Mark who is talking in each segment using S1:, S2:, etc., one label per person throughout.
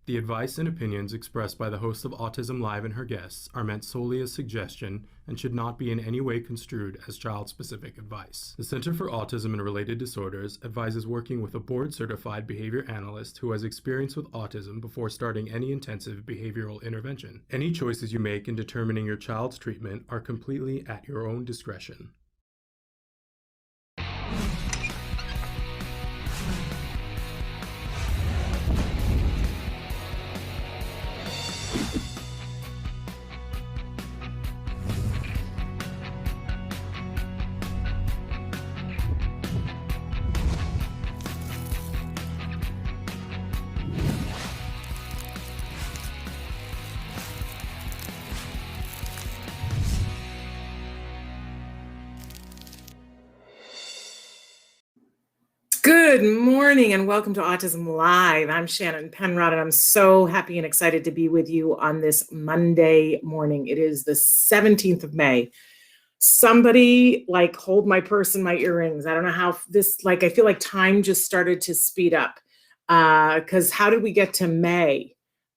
S1: The advice and opinions expressed by the host of Autism-Live and her guests are meant solely as suggestion and should not be in any way construed as child-specific advice. The Center for Autism and Related Disorders advises working with a board-certified behavior analyst who has experience with autism before starting any intensive behavioral intervention. Any choices you make in determining your child's treatment are completely at your own discretion.
S2: Good morning and welcome to Autism-Live. I'm Shannon Penrod and I'm so happy and excited to be with you on this Monday morning. It is the 17th of May. Somebody hold my purse and my earrings. I don't know how this, I feel like time just started to speed up because how did we get to May?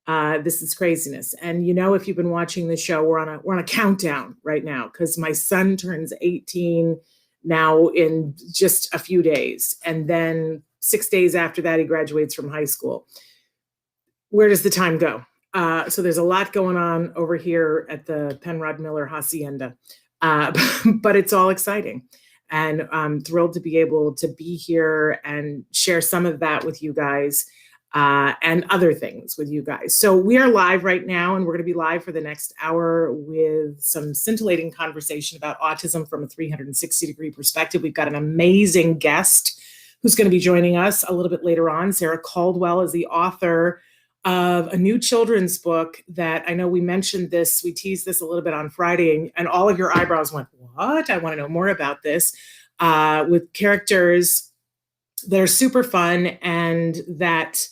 S2: This is craziness. And if you've been watching the show, we're on a countdown right now because my son turns 18 now in just a few days. And then 6 days after that, he graduates from high school. Where does the time go? So there's a lot going on over here at the Penrod Miller Hacienda, but it's all exciting. And I'm thrilled to be able to be here and share some of that with you guys and other things with you guys. So we are live right now, and we're going to be live for the next hour with some scintillating conversation about autism from a 360-degree perspective. We've got an amazing guest who's going to be joining us a little bit later on. Sarah Caldwell is the author of a new children's book that I know we mentioned this, we teased this a little bit on Friday, and all of your eyebrows went, what? I want to know more about this, with characters that are super fun and that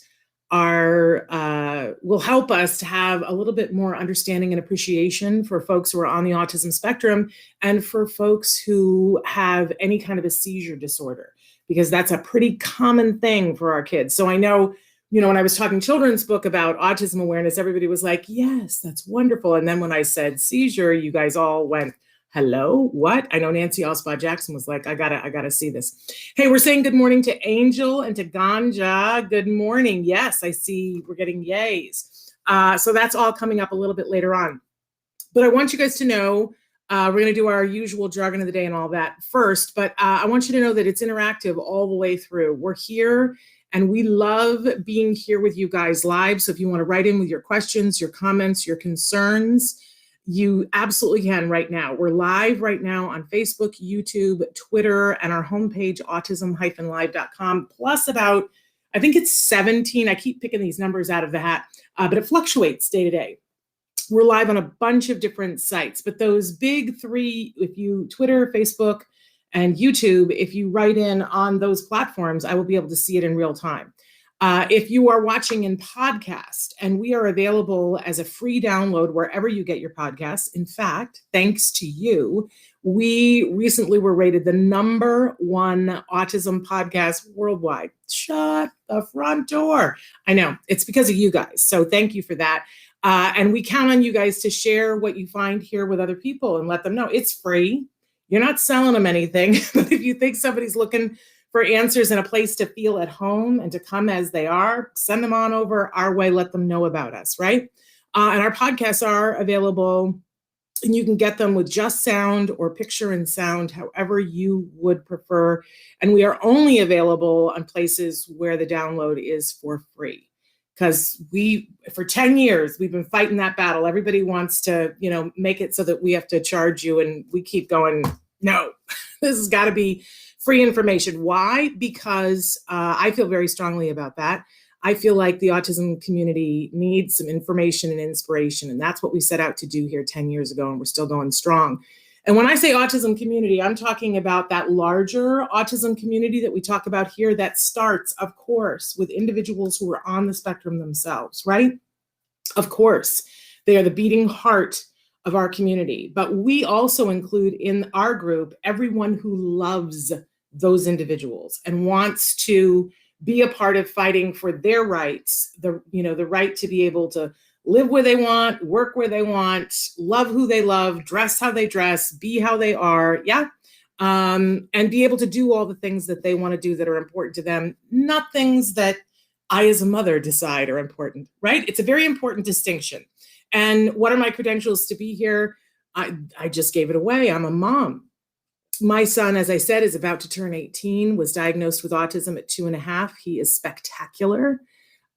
S2: will help us to have a little bit more understanding and appreciation for folks who are on the autism spectrum and for folks who have any kind of a seizure disorder, because that's a pretty common thing for our kids. So I know, when I was talking children's book about autism awareness, everybody was like, yes, that's wonderful. And then when I said seizure, you guys all went, hello, what? I know Nancy Alspaugh-Jackson was like, I gotta see this. Hey, we're saying good morning to Angel and to Ganja. Good morning. Yes, I see we're getting yays. So that's all coming up a little bit later on. But I want you guys to know, we're gonna do our usual jargon of the day and all that first, but I want you to know that it's interactive all the way through. We're here and we love being here with you guys live. So if you wanna write in with your questions, your comments, your concerns, you absolutely can right now. We're live right now on Facebook, YouTube, Twitter, and our homepage, autism-live.com, plus about, I think it's 17. I keep picking these numbers out of the hat, but it fluctuates day to day. We're live on a bunch of different sites, but those big three, if you Twitter, Facebook, and YouTube, if you write in on those platforms, I will be able to see it in real time. If you are watching in podcast, and we are available as a free download wherever you get your podcasts. In fact, thanks to you, we recently were rated the #1 autism podcast worldwide. Shut the front door. I know, it's because of you guys. So thank you for that. And we count on you guys to share what you find here with other people and let them know it's free. You're not selling them anything, but if you think somebody's looking for answers and a place to feel at home and to come as they are, send them on over our way, let them know about us, right? And our podcasts are available, and you can get them with just sound or picture and sound, however you would prefer. And we are only available on places where the download is for free. Because for 10 years, we've been fighting that battle. Everybody wants to, make it so that we have to charge you, and we keep going, no, this has got to be free information. Why? Because I feel very strongly about that. I feel like the autism community needs some information and inspiration, and that's what we set out to do here 10 years ago, and we're still going strong. And when I say autism community, I'm talking about that larger autism community that we talk about here that starts, of course, with individuals who are on the spectrum themselves, right? Of course, they are the beating heart of our community, but we also include in our group everyone who loves those individuals and wants to be a part of fighting for their rights, the right to be able to live where they want, work where they want, love who they love, dress how they dress, be how they are, and be able to do all the things that they want to do that are important to them, not things that I as a mother decide are important, right? It's a very important distinction. And what are my credentials to be here? I just gave it away. I'm a mom. My son, as I said, is about to turn 18, was diagnosed with autism at 2.5. He is spectacular.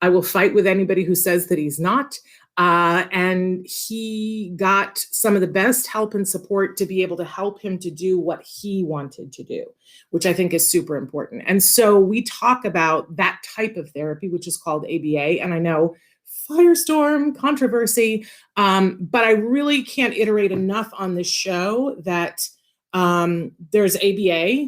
S2: I will fight with anybody who says that he's not. And he got some of the best help and support to be able to help him to do what he wanted to do, which I think is super important. And so we talk about that type of therapy, which is called ABA. And I know firestorm, controversy, but I really can't iterate enough on this show that there's ABA,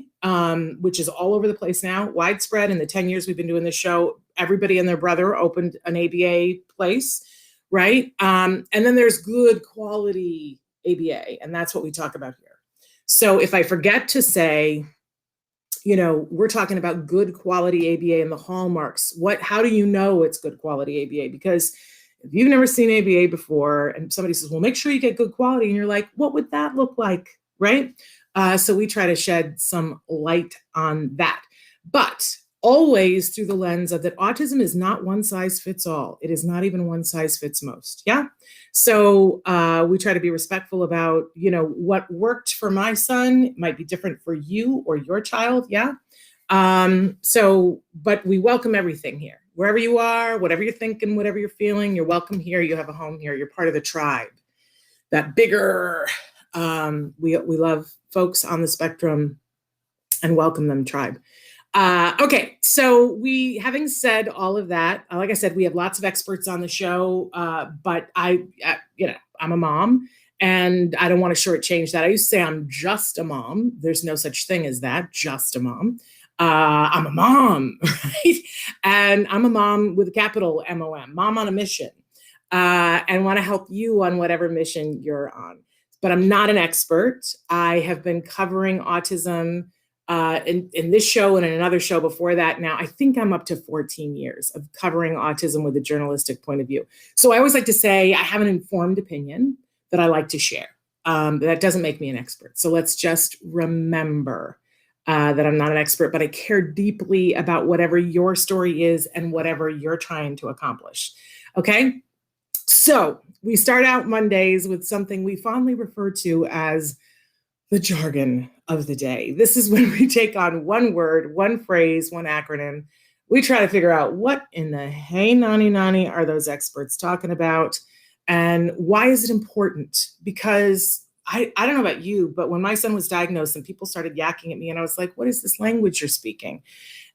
S2: which is all over the place now, widespread. In the 10 years we've been doing this show, everybody and their brother opened an ABA place, right? And then there's good quality ABA, and that's what we talk about here. So if I forget to say, we're talking about good quality ABA and the hallmarks. How do you know it's good quality ABA? Because if you've never seen ABA before and somebody says, well, make sure you get good quality, and you're like, what would that look like? Right? So we try to shed some light on that, but always through the lens of that autism is not one size fits all. It is not even one size fits most. Yeah. So we try to be respectful about, what worked for my son might be different for you or your child. Yeah. But we welcome everything here, wherever you are, whatever you're thinking, whatever you're feeling, you're welcome here. You have a home here. You're part of the tribe, that bigger, we love folks on the spectrum and welcome them tribe. Okay, so having said all of that, like I said, we have lots of experts on the show, but I'm a mom and I don't want to shortchange that. I used to say I'm just a mom. There's no such thing as that, just a mom. I'm a mom, right? And I'm a mom with a capital MOM, mom on a mission, and want to help you on whatever mission you're on. But I'm not an expert. I have been covering autism in this show and in another show before that. Now, I think I'm up to 14 years of covering autism with a journalistic point of view. So I always like to say I have an informed opinion that I like to share. That doesn't make me an expert. So let's just remember that I'm not an expert, but I care deeply about whatever your story is and whatever you're trying to accomplish. Okay? So we start out Mondays with something we fondly refer to as the jargon of the day. This is when we take on one word, one phrase, one acronym. We try to figure out what in the hey nani are those experts talking about and why is it important? Because I don't know about you, but when my son was diagnosed and people started yakking at me and I was like, what is this language you're speaking?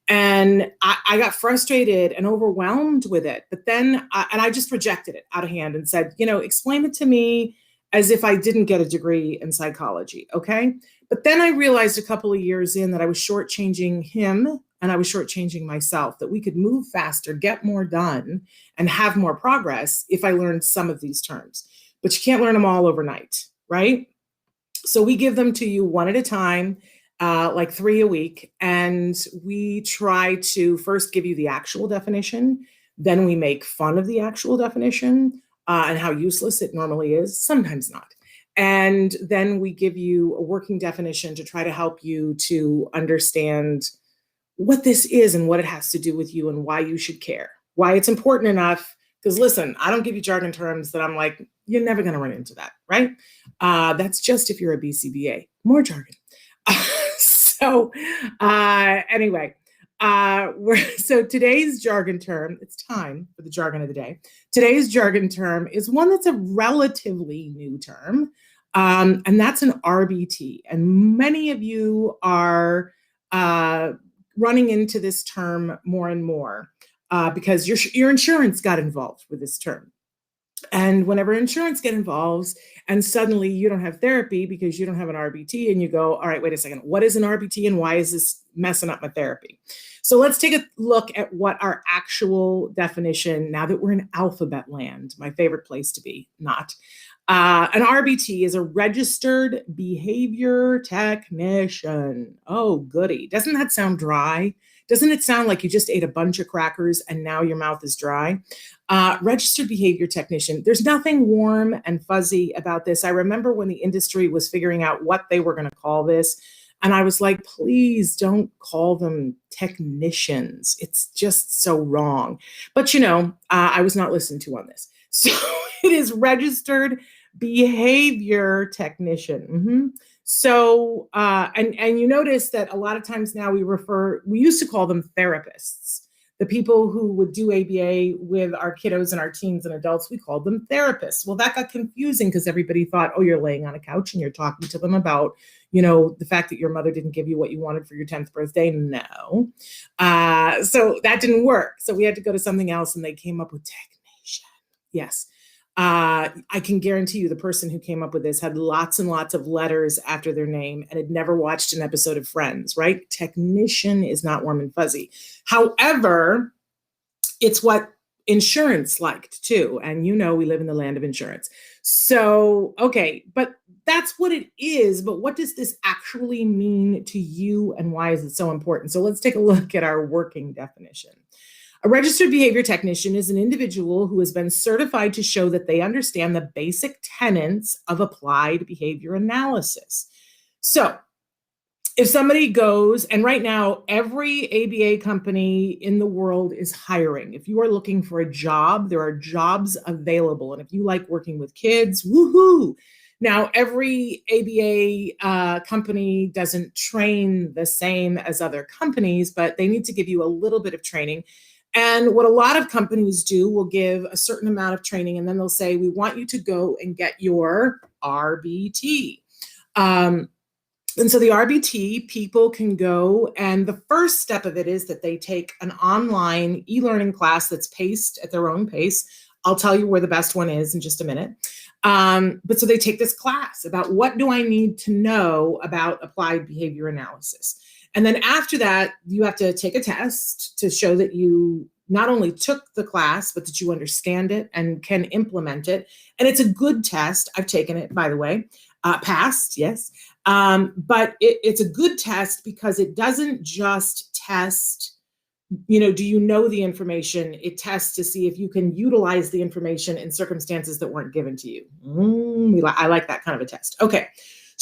S2: And I got frustrated and overwhelmed with it. But then, I just rejected it out of hand and said, explain it to me as if I didn't get a degree in psychology, okay? But then I realized a couple of years in that I was shortchanging him and I was shortchanging myself, that we could move faster, get more done, and have more progress if I learned some of these terms. But you can't learn them all overnight, right? So we give them to you one at a time, like 3 a week. And we try to first give you the actual definition. Then we make fun of the actual definition and how useless it normally is, sometimes not. And then we give you a working definition to try to help you to understand what this is and what it has to do with you and why you should care, why it's important enough. Because listen, I don't give you jargon terms that I'm like, you're never going to run into that, right? That's just if you're a BCBA, more jargon. Anyway, so today's jargon term, it's time for the jargon of the day. Today's jargon term is one that's a relatively new term, and that's an RBT. And many of you are running into this term more and more because your insurance got involved with this term. And whenever insurance get involved and suddenly you don't have therapy because you don't have an RBT and you go, all right, wait a second, what is an RBT and why is this messing up my therapy? So let's take a look at what our actual definition, now that we're in alphabet land, my favorite place to be, not. An RBT is a registered behavior technician. Oh, goody. Doesn't that sound dry? Doesn't it sound like you just ate a bunch of crackers and now your mouth is dry? Registered behavior technician. There's nothing warm and fuzzy about this. I remember when the industry was figuring out what they were going to call this. And I was like, please don't call them technicians. It's just so wrong. But, I was not listened to on this. So it is registered behavior technician. So, and you notice that a lot of times now we used to call them therapists. The people who would do ABA with our kiddos and our teens and adults, we called them therapists. Well, that got confusing because everybody thought, oh, you're laying on a couch and you're talking to them about, the fact that your mother didn't give you what you wanted for your 10th birthday. No. So that didn't work. So we had to go to something else, and they came up with technician. Yes. I can guarantee you the person who came up with this had lots and lots of letters after their name and had never watched an episode of Friends, right? Technician is not warm and fuzzy. However, it's what insurance liked too. And we live in the land of insurance. So, okay, but that's what it is. But what does this actually mean to you, and why is it so important? So let's take a look at our working definition. A registered behavior technician is an individual who has been certified to show that they understand the basic tenets of applied behavior analysis. So if somebody goes, and right now, every ABA company in the world is hiring. If you are looking for a job, there are jobs available. And if you like working with kids, woohoo. Now, every ABA company doesn't train the same as other companies, but they need to give you a little bit of training. And what a lot of companies do will give a certain amount of training, and then they'll say, we want you to go and get your RBT. And so the RBT, people can go, and the first step of it is that they take an online e-learning class that's paced at their own pace. I'll tell you where the best one is in just a minute. But so they take this class about what do I need to know about applied behavior analysis. And then after that, you have to take a test to show that you not only took the class, but that you understand it and can implement it. And it's a good test. I've taken it, by the way, passed, yes. But it's a good test because it doesn't just test, do you know the information? It tests to see if you can utilize the information in circumstances that weren't given to you. I like that kind of a test. Okay.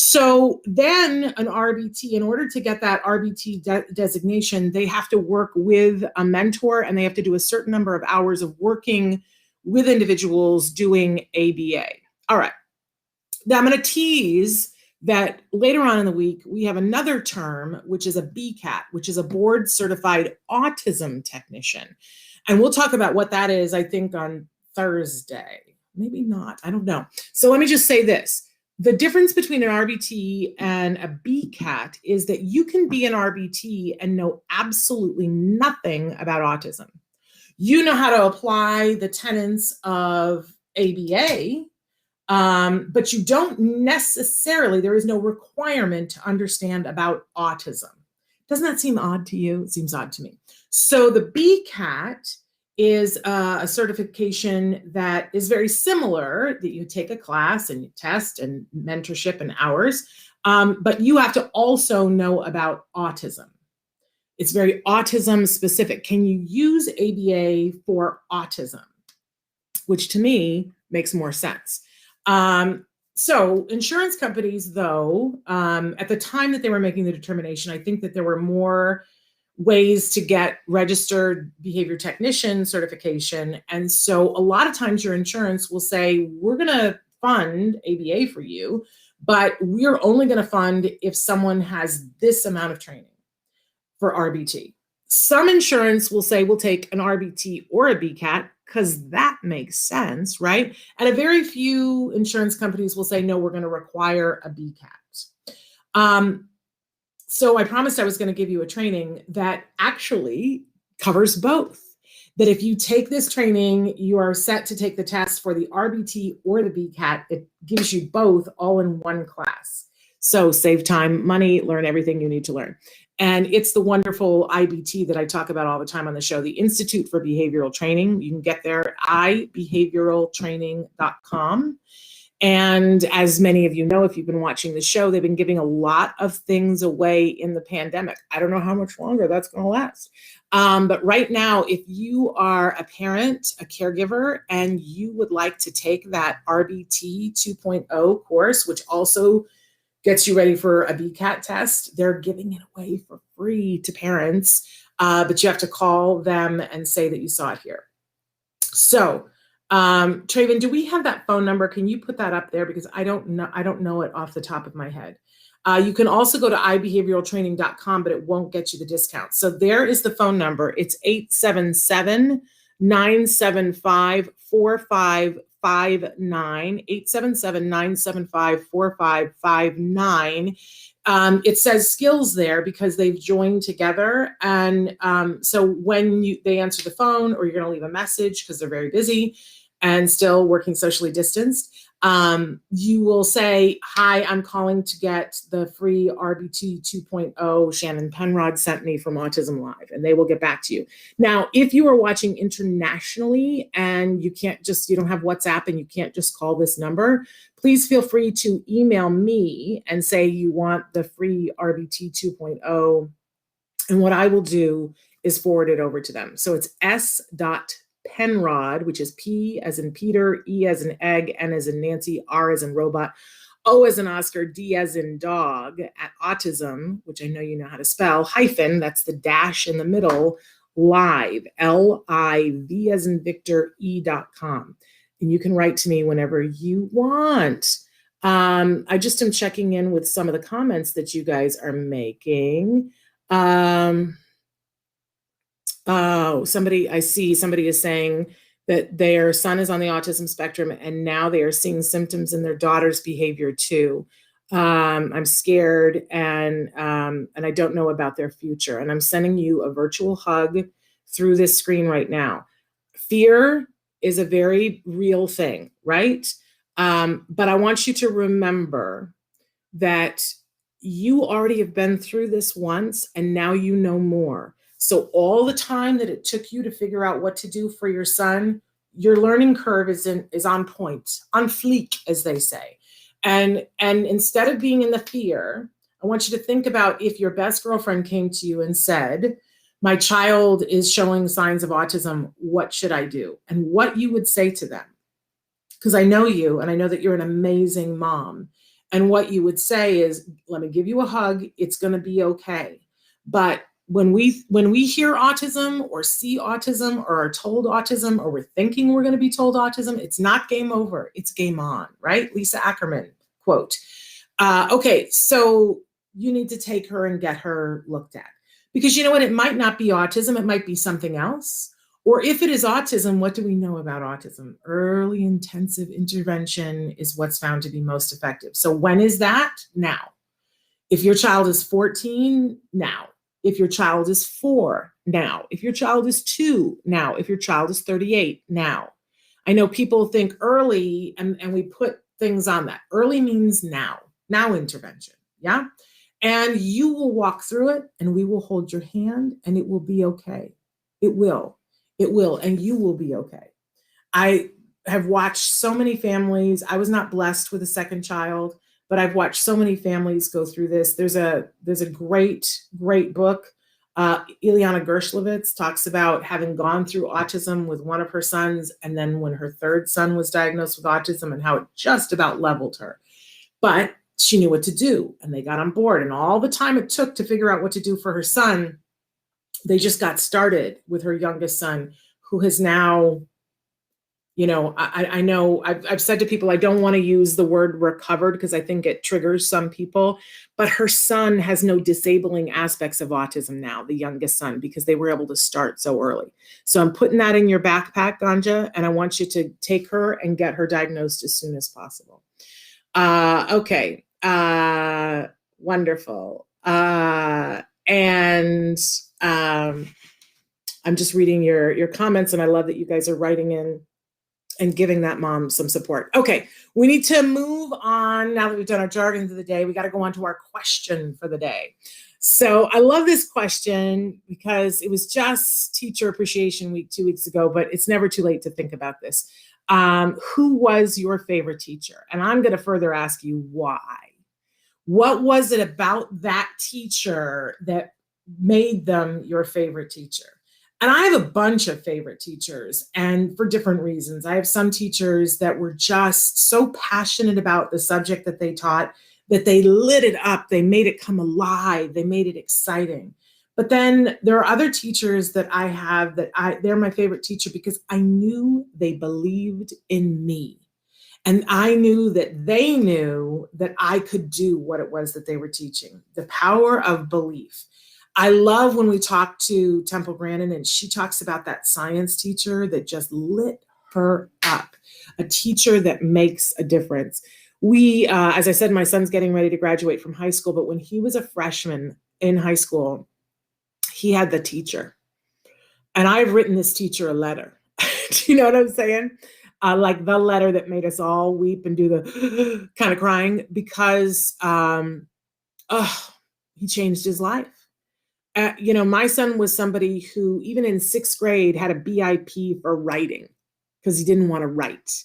S2: So then an RBT, in order to get that RBT designation, they have to work with a mentor, and they have to do a certain number of hours of working with individuals doing ABA. All right. Now I'm going to tease that later on in the week, we have another term, which is a BCAT, which is a board certified autism technician. And we'll talk about what that is, I think, on Thursday. Maybe not. I don't know. So let me just say this. The difference between an RBT and a BCAT is that you can be an RBT and know absolutely nothing about autism. You know how to apply the tenets of ABA, but you don't necessarily, there is no requirement to understand about autism. Doesn't that seem odd to you? It seems odd to me. So the BCAT is a certification that is very similar, that you take a class and you test and mentorship and hours, but you have to also know about autism. It's very autism specific. Can you use ABA for autism? Which to me makes more sense. So insurance companies, though, at the time that they were making the determination, I think that there were more ways to get registered behavior technician certification. And so a lot of times your insurance will say, we're going to fund ABA for you, but we're only going to fund if someone has this amount of training for RBT. Some insurance will say, we'll take an RBT or a BCAT because that makes sense, right? And a very few insurance companies will say, no, we're going to require a BCAT. So I promised I was going to give you a training that actually covers both. That if you take this training, you are set to take the test for the RBT or the BCAT. It gives you both all in one class. So save time, money, learn everything you need to learn. And it's the wonderful IBT that I talk about all the time on the show, the Institute for Behavioral Training. You can get there, ibehavioraltraining.com. And as many of you know, if you've been watching the show, they've been giving a lot of things away in the pandemic. I don't know how much longer that's going to last. But right now, if you are a parent, a caregiver, and you would like to take that RBT 2.0 course, which also gets you ready for a BCAT test, they're giving it away for free to parents. But you have to call them and say that you saw it here. So, Traven, do we have that phone number? Can you put that up there? Because I don't know it off the top of my head. You can also go to ibehavioraltraining.com, but it won't get you the discount. So there is the phone number. It's 877-975-4559, 877-975-4559. It says skills there because they've joined together. And so when they answer the phone, or you're going to leave a message because they're very busy and still working socially distanced, you will say, hi, I'm calling to get the free RBT 2.0 Shannon Penrod sent me from Autism-Live, and they will get back to you. Now, if you are watching internationally and you don't have WhatsApp and you can't just call this number, please feel free to email me and say you want the free RBT 2.0. And what I will do is forward it over to them. So it's s.penrod, which is P as in Peter, E as in egg, N as in Nancy, R as in robot, O as in Oscar, D as in dog, at autism, which I know you know how to spell, hyphen, that's the dash in the middle, live, L-I-V as in Victor, E.com. And you can write to me whenever you want. I just am checking in with some of the comments that you guys are making. Somebody is saying that their son is on the autism spectrum and now they are seeing symptoms in their daughter's behavior too. I'm scared and I don't know about their future. And I'm sending you a virtual hug through this screen right now. Fear is a very real thing, right? But I want you to remember that you already have been through this once and now you know more. So all the time that it took you to figure out what to do for your son, your learning curve is on point, on fleek, as they say. And instead of being in the fear, I want you to think about if your best girlfriend came to you and said, my child is showing signs of autism, what should I do? And what you would say to them. Because I know you and I know that you're an amazing mom. And what you would say is, let me give you a hug. It's going to be okay. But when we hear autism or see autism or are told autism or we're thinking we're going to be told autism, it's not game over. It's game on, right? Lisa Ackerman quote. Okay, so you need to take her and get her looked at. Because you know what? It might not be autism. It might be something else. Or if it is autism, what do we know about autism? Early intensive intervention is what's found to be most effective. So when is that? Now. If your child is 14, now. If your child is 4, now. If your child is 2, now. If your child is 38, now. I know people think early, and we put things on that. Early means now intervention, yeah? And you will walk through it, and we will hold your hand, and it will be okay. It will, and you will be okay. I have watched so many families. I was not blessed with a second child, but I've watched so many families go through this. There's a great book. Ileana Gershlovitz talks about having gone through autism with one of her sons, and then when her third son was diagnosed with autism and how it just about leveled her. But she knew what to do, and they got on board. And all the time it took to figure out what to do for her son, they just got started with her youngest son, who has now, you know, I know I've said to people, I don't want to use the word recovered because I think it triggers some people, but her son has no disabling aspects of autism now, the youngest son, because they were able to start so early. So I'm putting that in your backpack, Ganja, and I want you to take her and get her diagnosed as soon as possible. Okay, wonderful. And I'm just reading your comments, and I love that you guys are writing in and giving that mom some support. Okay, we need to move on. Now that we've done our jargon of the day, we got to go on to our question for the day. So I love this question because it was just Teacher Appreciation Week 2 weeks ago, but it's never too late to think about this. Who was your favorite teacher? And I'm going to further ask you why. What was it about that teacher that made them your favorite teacher? And I have a bunch of favorite teachers, and for different reasons. I have some teachers that were just so passionate about the subject that they taught that they lit it up, they made it come alive, they made it exciting. But then there are other teachers that I have they're my favorite teacher because I knew they believed in me. And I knew that they knew that I could do what it was that they were teaching. The power of belief. I love when we talk to Temple Grandin and she talks about that science teacher that just lit her up, a teacher that makes a difference. As I said, my son's getting ready to graduate from high school, but when he was a freshman in high school, he had the teacher. And I've written this teacher a letter. Do you know what I'm saying? Like the letter that made us all weep and do the kind of crying because he changed his life. My son was somebody who, even in 6th grade, had a BIP for writing because he didn't want to write.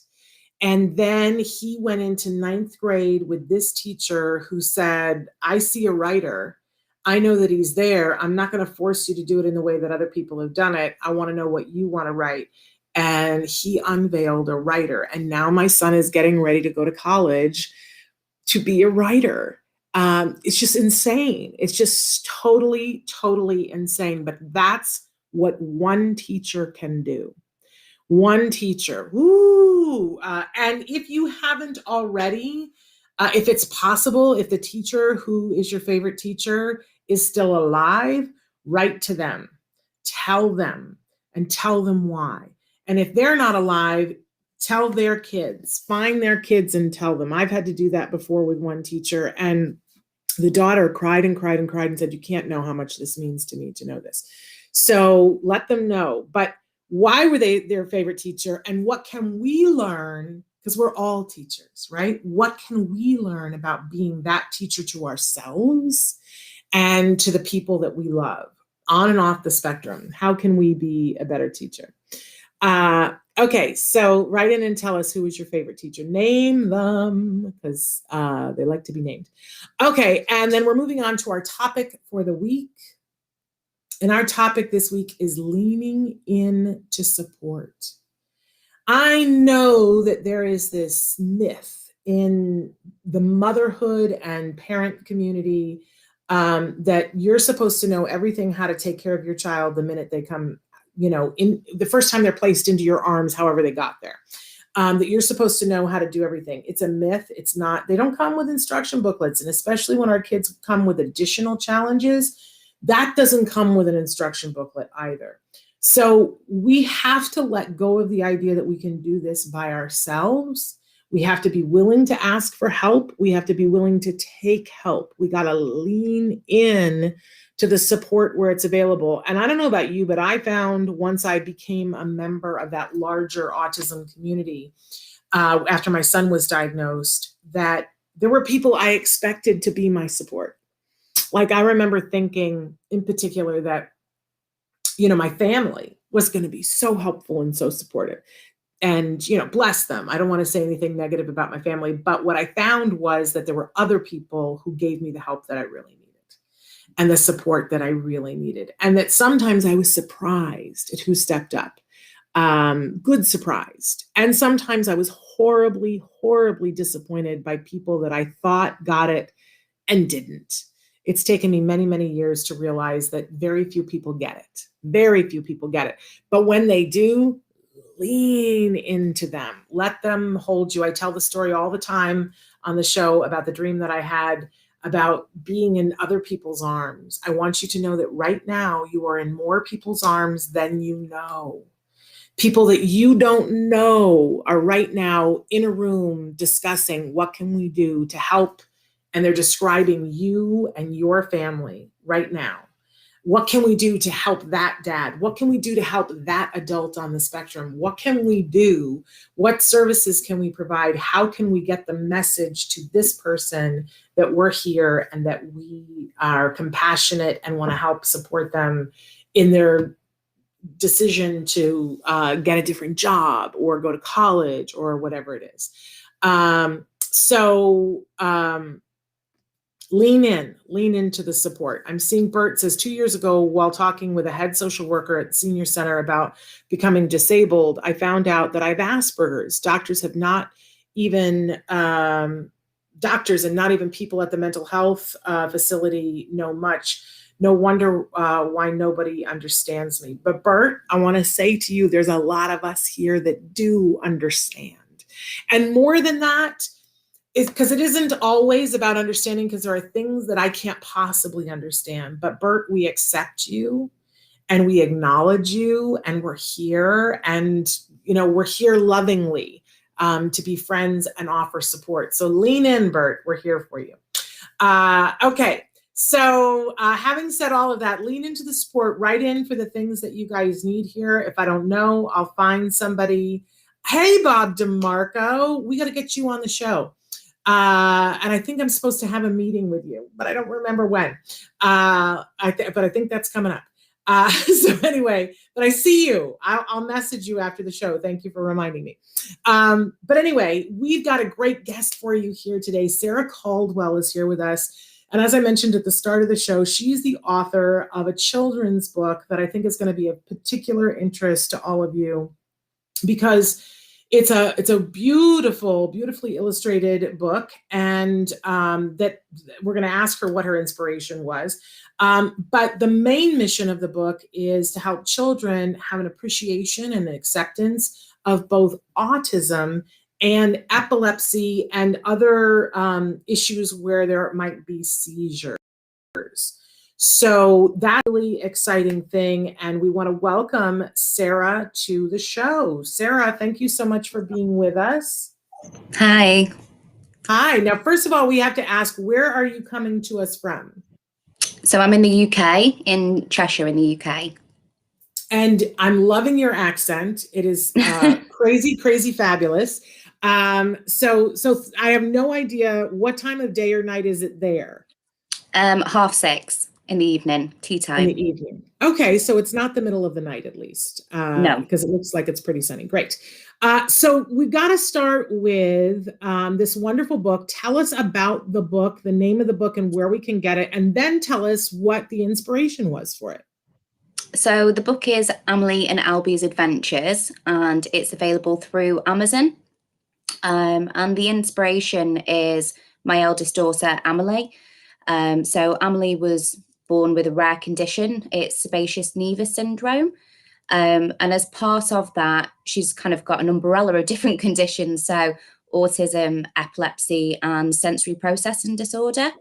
S2: And then he went into 9th grade with this teacher who said, I see a writer. I know that he's there. I'm not going to force you to do it in the way that other people have done it. I want to know what you want to write. And he unveiled a writer. And now my son is getting ready to go to college to be a writer. It's just insane. It's just totally, totally insane. But that's what one teacher can do. One teacher. Woo! And if you haven't already, if it's possible, if the teacher who is your favorite teacher is still alive, write to them, tell them, and tell them why. And if they're not alive, tell their kids, find their kids and tell them. I've had to do that before with one teacher, and the daughter cried and cried and cried and said, you can't know how much this means to me to know this. So let them know. But why were they their favorite teacher? And what can we learn? Because we're all teachers, right? What can we learn about being that teacher to ourselves and to the people that we love on and off the spectrum? How can we be a better teacher? Okay, so write in and tell us who was your favorite teacher. Name them because they like to be named. Okay, and then we're moving on to our topic for the week. And our topic this week is leaning in to support. I know that there is this myth in the motherhood and parent community that you're supposed to know everything how to take care of your child the minute they come, in the first time they're placed into your arms, however they got there, that you're supposed to know how to do everything. It's a myth. It's not. They don't come with instruction booklets. And especially when our kids come with additional challenges, that doesn't come with an instruction booklet either. So we have to let go of the idea that we can do this by ourselves. We have to be willing to ask for help. We have to be willing to take help. We got to lean in to the support where it's available. And I don't know about you, but I found once I became a member of that larger autism community, after my son was diagnosed, that there were people I expected to be my support. Like I remember thinking in particular that, my family was going to be so helpful and so supportive. And, bless them. I don't want to say anything negative about my family, but what I found was that there were other people who gave me the help that I really needed and the support that I really needed. And that sometimes I was surprised at who stepped up, good surprised. And sometimes I was horribly, horribly disappointed by people that I thought got it and didn't. It's taken me many, many years to realize that very few people get it. Very few people get it. But when they do, lean into them. Let them hold you. I tell the story all the time on the show about the dream that I had about being in other people's arms. I want you to know that right now you are in more people's arms than you know. People that you don't know are right now in a room discussing what can we do to help. And they're describing you and your family right now. What can we do to help that dad? What can we do to help that adult on the spectrum? What can we do? What services can we provide? How can we get the message to this person that we're here and that we are compassionate and want to help support them in their decision to get a different job or go to college or whatever it is. Lean into the support. I'm seeing Bert says 2 years ago, while talking with a head social worker at the senior center about becoming disabled, I found out that I have Asperger's. Doctors and not even people at the mental health facility know much. No wonder why nobody understands me. But Bert, I want to say to you, there's a lot of us here that do understand. And more than that, is because it isn't always about understanding, because there are things that I can't possibly understand. But Bert, we accept you and we acknowledge you, and we're here, and we're here lovingly to be friends and offer support. So lean in, Bert, we're here for you. Okay. So having said all of that, lean into the support, write in for the things that you guys need here. If I don't know, I'll find somebody. Hey, Bob DeMarco, we got to get you on the show. And I think I'm supposed to have a meeting with you, but I don't remember when. But I think that's coming up. So anyway, but I see you. I'll message you after the show. Thank you for reminding me. But anyway, we've got a great guest for you here today. Sarah Caldwell is here with us. And as I mentioned at the start of the show, she's the author of a children's book that I think is going to be of particular interest to all of you, because it's a beautifully illustrated book, and that we're going to ask her what her inspiration was. But the main mission of the book is to help children have an appreciation and an acceptance of both autism and epilepsy and other issues where there might be seizures. So that's a really exciting thing. And we want to welcome Sarah to the show. Sarah, thank you so much for being with us.
S3: Hi.
S2: Hi. Now, first of all, we have to ask, where are you coming to us from?
S3: So I'm in the UK, in Cheshire in the UK.
S2: And I'm loving your accent. It is crazy fabulous. So I have no idea, what time of day or night is it there?
S3: 6:30 in the evening, tea time.
S2: In the evening. Okay, so it's not the middle of the night, at least.
S3: No.
S2: Because it looks like it's pretty sunny. Great. So we've got to start with this wonderful book. Tell us about the book, the name of the book, and where we can get it, and then tell us what the inspiration was for it.
S3: So the book is Amelie and Albie's Adventures, and it's available through Amazon. And the inspiration is my eldest daughter, Amelie. So Amelie was born with a rare condition. It's sebaceous nevus syndrome. And as part of that, she's kind of got an umbrella of different conditions. So autism, epilepsy, and sensory processing disorder.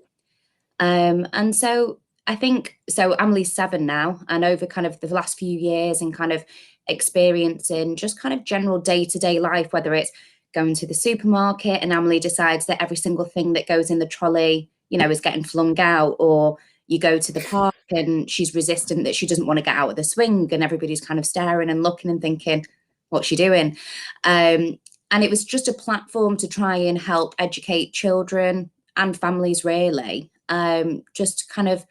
S3: And so I think, so Amelie's 7 now, and over kind of the last few years and kind of experiencing just kind of general day-to-day life, whether it's going to the supermarket and Amelie decides that every single thing that goes in the trolley, is getting flung out, or you go to the park and she's resistant that she doesn't want to get out of the swing, and everybody's kind of staring and looking and thinking, what's she doing? And it was just a platform to try and help educate children and families, really, just kind of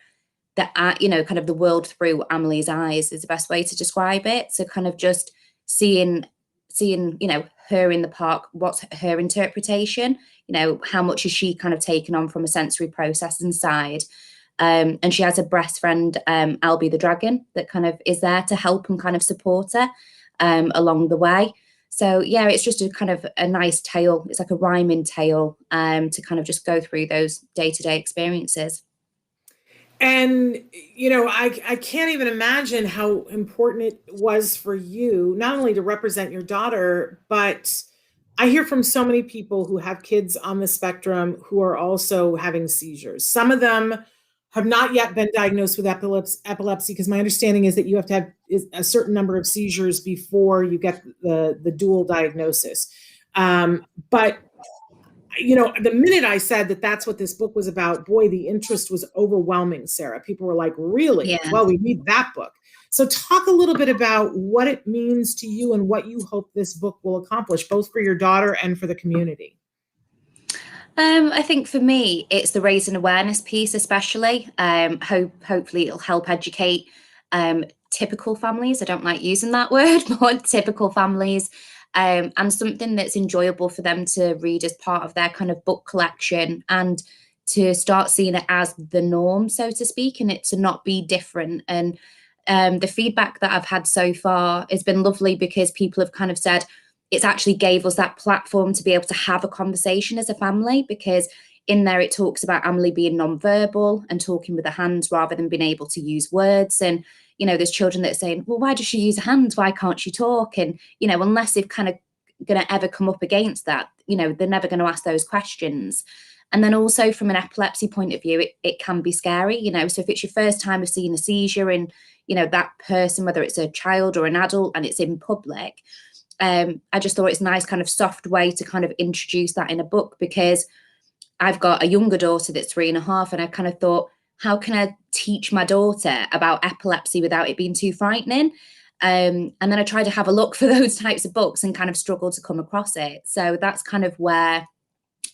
S3: kind of the world through Amelie's eyes is the best way to describe it. So kind of just seeing, her in the park, what's her interpretation, how much is she kind of taken on from a sensory processing side. And she has a best friend, Albie the Dragon, that kind of is there to help and kind of support her along the way. So yeah, it's just a kind of a nice tale. It's like a rhyming tale to kind of just go through those day-to-day experiences.
S2: And, I can't even imagine how important it was for you, not only to represent your daughter, but I hear from so many people who have kids on the spectrum who are also having seizures. Some of them have not yet been diagnosed with epilepsy, because my understanding is that you have to have a certain number of seizures before you get the dual diagnosis. But the minute I said that that's what this book was about, boy, the interest was overwhelming, Sarah. People were like, really?
S3: Yeah.
S2: Well, we need that book. So talk a little bit about what it means to you and what you hope this book will accomplish, both for your daughter and for the community.
S3: I think for me, it's the raising awareness piece, especially. Hopefully it'll help educate typical families. I don't like using that word, but typical families. And something that's enjoyable for them to read as part of their kind of book collection, and to start seeing it as the norm, so to speak, and it to not be different. And the feedback that I've had so far has been lovely, because people have kind of said it's actually gave us that platform to be able to have a conversation as a family, because in there it talks about Amelie being non-verbal and talking with her hands rather than being able to use words. And there's children that are saying, well, why does she use her hands? Why can't she talk? And, unless they've kind of going to ever come up against that, they're never going to ask those questions. And then also from an epilepsy point of view, it can be scary, so if it's your first time of seeing a seizure in, that person, whether it's a child or an adult, and it's in public, I just thought it's a nice kind of soft way to kind of introduce that in a book, because I've got a younger daughter that's 3.5, and I kind of thought, how can I teach my daughter about epilepsy without it being too frightening? And then I tried to have a look for those types of books and kind of struggled to come across it. So that's kind of where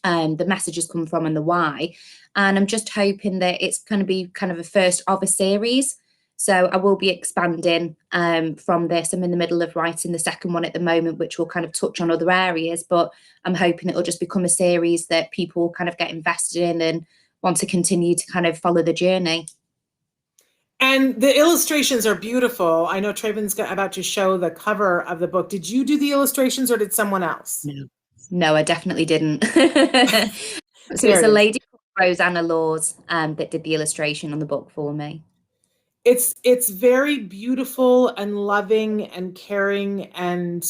S3: the messages come from and the why. And I'm just hoping that it's going to be kind of a first of a series. So I will be expanding from this. I'm in the middle of writing the second one at the moment, which will kind of touch on other areas, but I'm hoping it'll just become a series that people kind of get invested in and want to continue to kind of follow the journey.
S2: And the illustrations are beautiful. I know Traven's about to show the cover of the book. Did you do the illustrations or did someone else?
S3: No, I definitely didn't. So it's a lady called Rosanna Laws that did the illustration on the book for me.
S2: It's very beautiful and loving and caring, and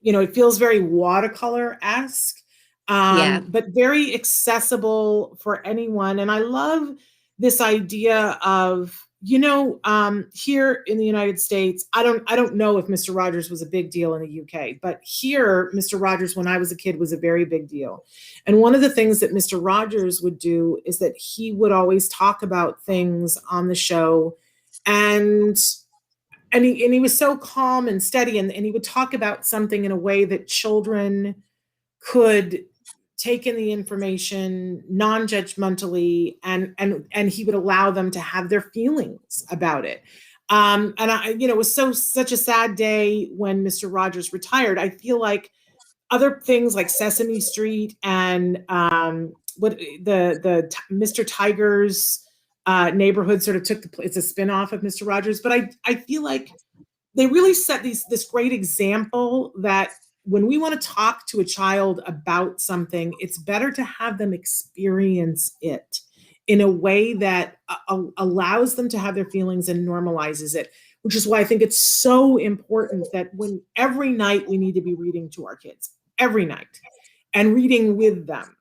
S2: it feels very watercolor-esque, but very accessible for anyone. And I love this idea of, here in the United States, I don't know if Mr. Rogers was a big deal in the UK, but here, Mr. Rogers, when I was a kid, was a very big deal. And one of the things that Mr. Rogers would do is that he would always talk about things on the show, and he was so calm and steady, and he would talk about something in a way that children could take in the information non-judgmentally, and he would allow them to have their feelings about it. And it was such a sad day when Mr. Rogers retired. I feel like other things like Sesame Street and what the Mr. Tiger's Neighborhood sort of it's a spin-off of Mr. Rogers, but I feel like they really set this great example that when we want to talk to a child about something, it's better to have them experience it in a way that allows them to have their feelings and normalizes it, which is why I think it's so important that every night we need to be reading to our kids, every night, and reading with them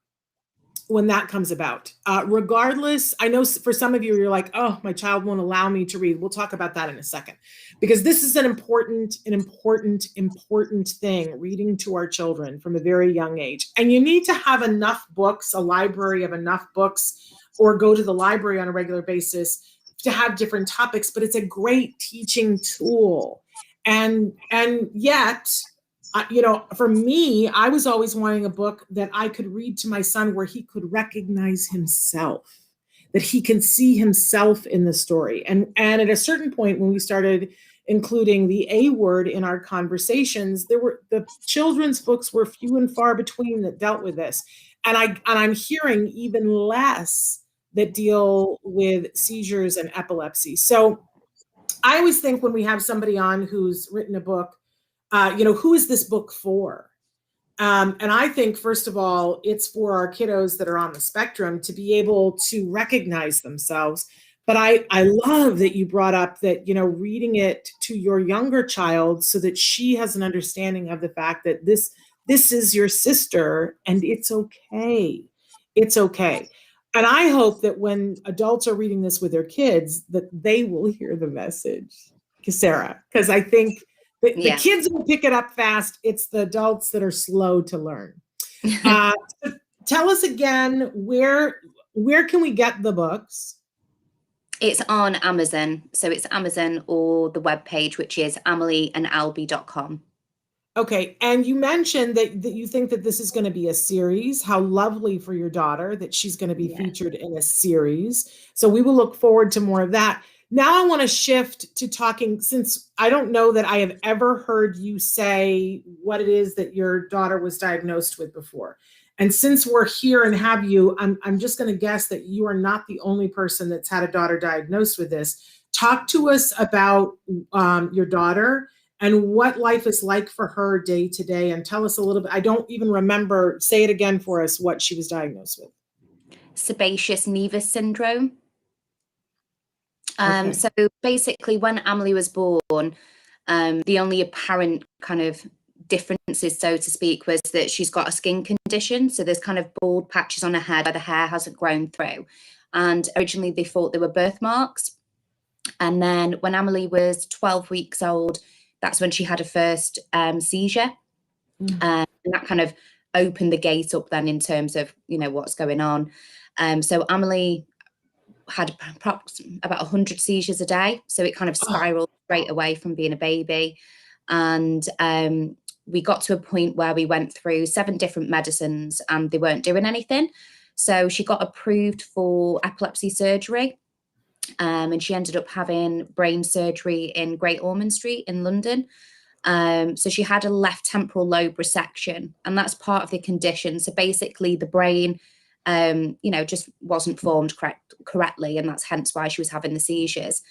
S2: when that comes about. Regardless, I know for some of you, you're like, oh, my child won't allow me to read. We'll talk about that in a second, because this is an important thing, reading to our children from a very young age. And you need to have enough books, a library of enough books, or go to the library on a regular basis to have different topics, but it's a great teaching tool. And yet, for me, I was always wanting a book that I could read to my son where he could recognize himself, that he can see himself in the story. And at a certain point, when we started including the A word in our conversations, the children's books were few and far between that dealt with this. And I'm hearing even less that deal with seizures and epilepsy. So I always think when we have somebody on who's written a book, who is this book for? And I think, first of all, it's for our kiddos that are on the spectrum to be able to recognize themselves. But I love that you brought up that, reading it to your younger child so that she has an understanding of the fact that this is your sister and it's okay. It's okay. And I hope that when adults are reading this with their kids, that they will hear the message, Sarah, because I think the kids will pick it up fast. It's the adults that are slow to learn. Tell us again, where can we get the books?
S3: It's on Amazon. So it's Amazon or the webpage, which is amelieandalby.com.
S2: Okay. And you mentioned that you think that this is going to be a series. How lovely for your daughter that she's going to be featured in a series. So we will look forward to more of that. Now I want to shift to talking, since I don't know that I have ever heard you say what it is that your daughter was diagnosed with before. And since we're here and have you, I'm just going to guess that you are not the only person that's had a daughter diagnosed with this. Talk to us about your daughter and what life is like for her day to day, and tell us a little bit. I don't even remember, say it again for us, what she was diagnosed with.
S3: Sebaceous nevus syndrome.
S2: Okay.
S3: So basically, when Amelie was born, the only apparent kind of differences, so to speak, was that she's got a skin condition. So there's kind of bald patches on her head where the hair hasn't grown through. And originally they thought they were birthmarks. And then when Amelie was 12 weeks old, that's when she had her first seizure. And that kind of opened the gate up then in terms of, what's going on. So Amelie had about 100 seizures a day. So it kind of spiraled straight away from being a baby. And we got to a point where we went through 7 different medicines and they weren't doing anything. So she got approved for epilepsy surgery. And she ended up having brain surgery in Great Ormond Street in London. So she had a left temporal lobe resection, and that's part of the condition. So basically the brain, just wasn't formed correctly, and that's hence why she was having the seizures.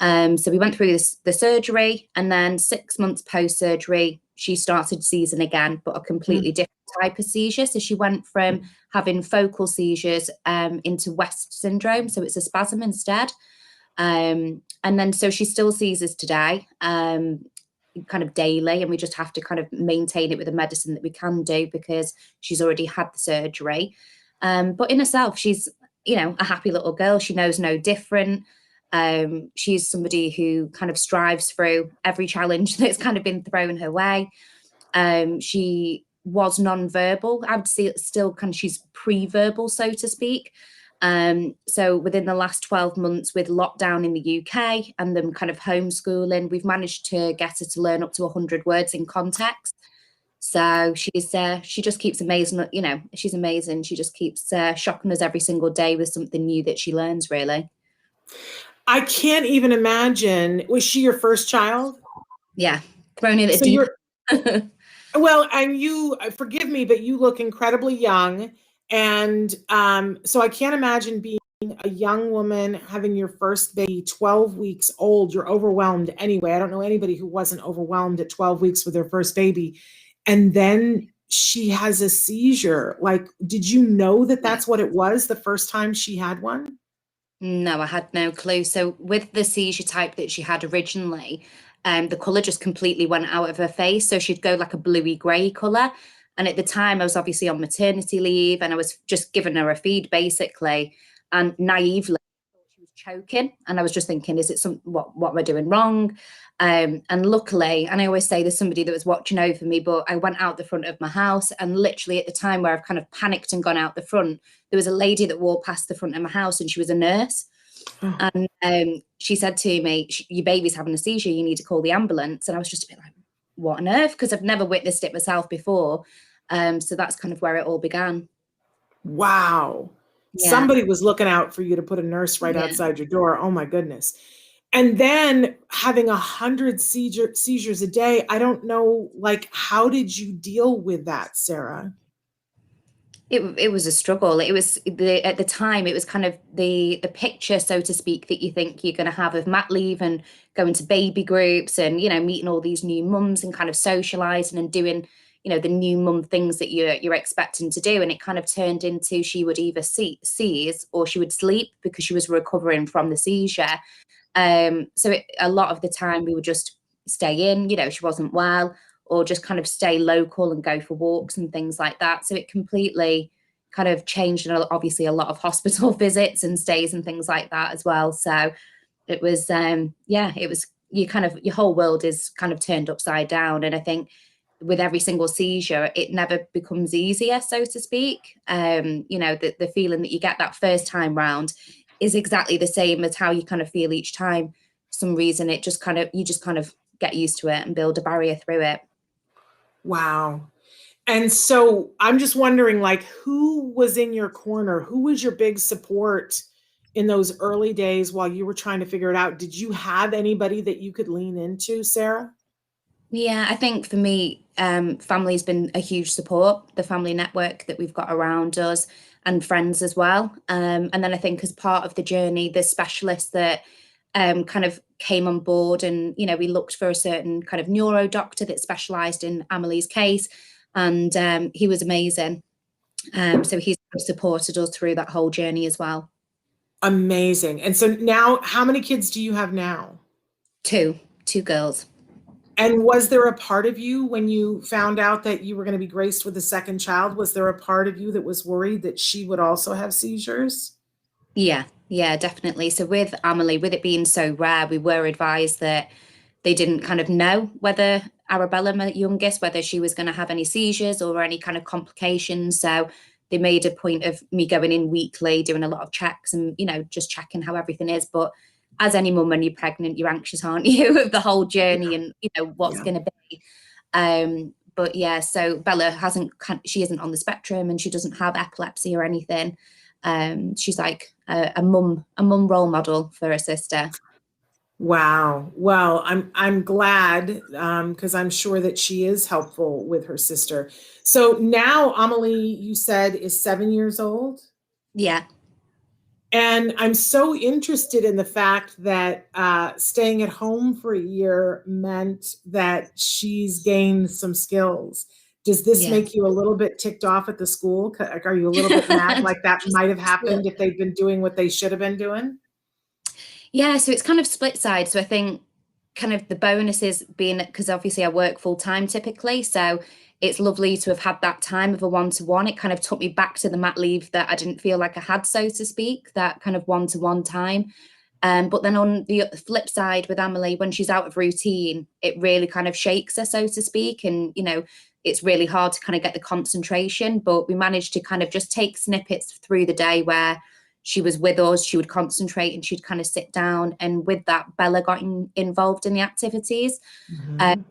S3: So we went through the surgery, and then 6 months post-surgery, she started seizing again, but a completely different type of seizure. So she went from having focal seizures into West syndrome. So it's a spasm instead. And then so she still seizes today, kind of daily, and we just have to kind of maintain it with the medicine that we can do because she's already had the surgery. But in herself, she's, a happy little girl. She knows no different. She's somebody who kind of strives through every challenge that's kind of been thrown her way. She was non-verbal. I would say it's still kind of, she's pre-verbal, so to speak. So within the last 12 months with lockdown in the UK and them kind of homeschooling, we've managed to get her to learn up to 100 words in context. So she just keeps amazing, she's amazing. She just keeps shocking us every single day with something new that she learns, really.
S2: I can't even imagine. Was she your first child?
S3: Yeah, thrown in a deep.
S2: Well, and you, forgive me, but you look incredibly young. And so I can't imagine being a young woman, having your first baby, 12 weeks old. You're overwhelmed anyway. I don't know anybody who wasn't overwhelmed at 12 weeks with their first baby. And then she has a seizure. Like, did you know that that's what it was the first time she had one?
S3: No, I had no clue. So with the seizure type that she had originally, the colour just completely went out of her face. So she'd go like a bluey grey colour. And at the time, I was obviously on maternity leave and I was just giving her a feed, basically. And naively, she was choking. And I was just thinking, is it what am I doing wrong? And luckily, and I always say there's somebody that was watching over me, but I went out the front of my house, and literally at the time where I've kind of panicked and gone out the front, there was a lady that walked past the front of my house, and she was a nurse. And she said to me, your baby's having a seizure, you need to call the ambulance. And I was just a bit like, what on earth? Because I've never witnessed it myself before. So that's kind of where it all began.
S2: Wow. Yeah. Somebody was looking out for you to put a nurse right outside your door. Oh my goodness. And then having 100 seizures a day. I don't know, like, how did you deal with that, Sarah?
S3: It was a struggle. It was at the time, it was kind of the picture, so to speak, that you think you're going to have of mat leave and going to baby groups and, meeting all these new mums and kind of socializing and doing, the new mum things that you're expecting to do. And it kind of turned into she would either seize or she would sleep because she was recovering from the seizure. So a lot of the time we would just stay in, she wasn't well, or just kind of stay local and go for walks and things like that. So it completely kind of changed, and obviously a lot of hospital visits and stays and things like that as well. So it was, it was, your whole world is kind of turned upside down. And I think with every single seizure, it never becomes easier, so to speak. The feeling that you get that first time round is exactly the same as how you kind of feel each time. For some reason, you just kind of get used to it and build a barrier through it.
S2: Wow. And so I'm just wondering, like, who was in your corner? Who was your big support in those early days while you were trying to figure it out? Did you have anybody that you could lean into, Sarah?
S3: Yeah, I think for me, family's been a huge support, the family network that we've got around us and friends as well. And then I think as part of the journey, the specialists that kind of came on board and, we looked for a certain kind of neuro doctor that specialized in Amelie's case. And he was amazing. So he's supported us through that whole journey as well.
S2: Amazing. And so now, how many kids do you have now?
S3: Two girls.
S2: And was there a part of you when you found out that you were going to be graced with a second child? Was there a part of you that was worried that she would also have seizures?
S3: Yeah, definitely. So with Amelie, with it being so rare, we were advised that they didn't kind of know whether Arabella, my youngest, whether she was going to have any seizures or any kind of complications. So they made a point of me going in weekly, doing a lot of checks and, just checking how everything is. But as any mum, when you're pregnant, you're anxious, aren't you, of the whole journey and, what's going to be. But yeah, so Bella she isn't on the spectrum and she doesn't have epilepsy or anything. She's like a mum role model for her sister.
S2: Wow. Well, I'm glad because I'm sure that she is helpful with her sister. So now Amelie, you said, is 7 years old?
S3: Yeah.
S2: And I'm so interested in the fact that staying at home for a year meant that she's gained some skills. Does this make you a little bit ticked off at the school? Are you a little bit mad like that might have happened if they'd been doing what they should have been doing?
S3: Yeah, so it's kind of split side. So I think kind of the bonus is being, because obviously I work full time typically. So it's lovely to have had that time of a one-to-one. It kind of took me back to the mat leave that I didn't feel like I had, so to speak, that kind of one-to-one time. But then on the flip side with Amelie, when she's out of routine, it really kind of shakes her, so to speak. And, it's really hard to kind of get the concentration, but we managed to kind of just take snippets through the day where she was with us, she would concentrate and she'd kind of sit down. And with that, Bella got involved in the activities.
S2: Mm-hmm.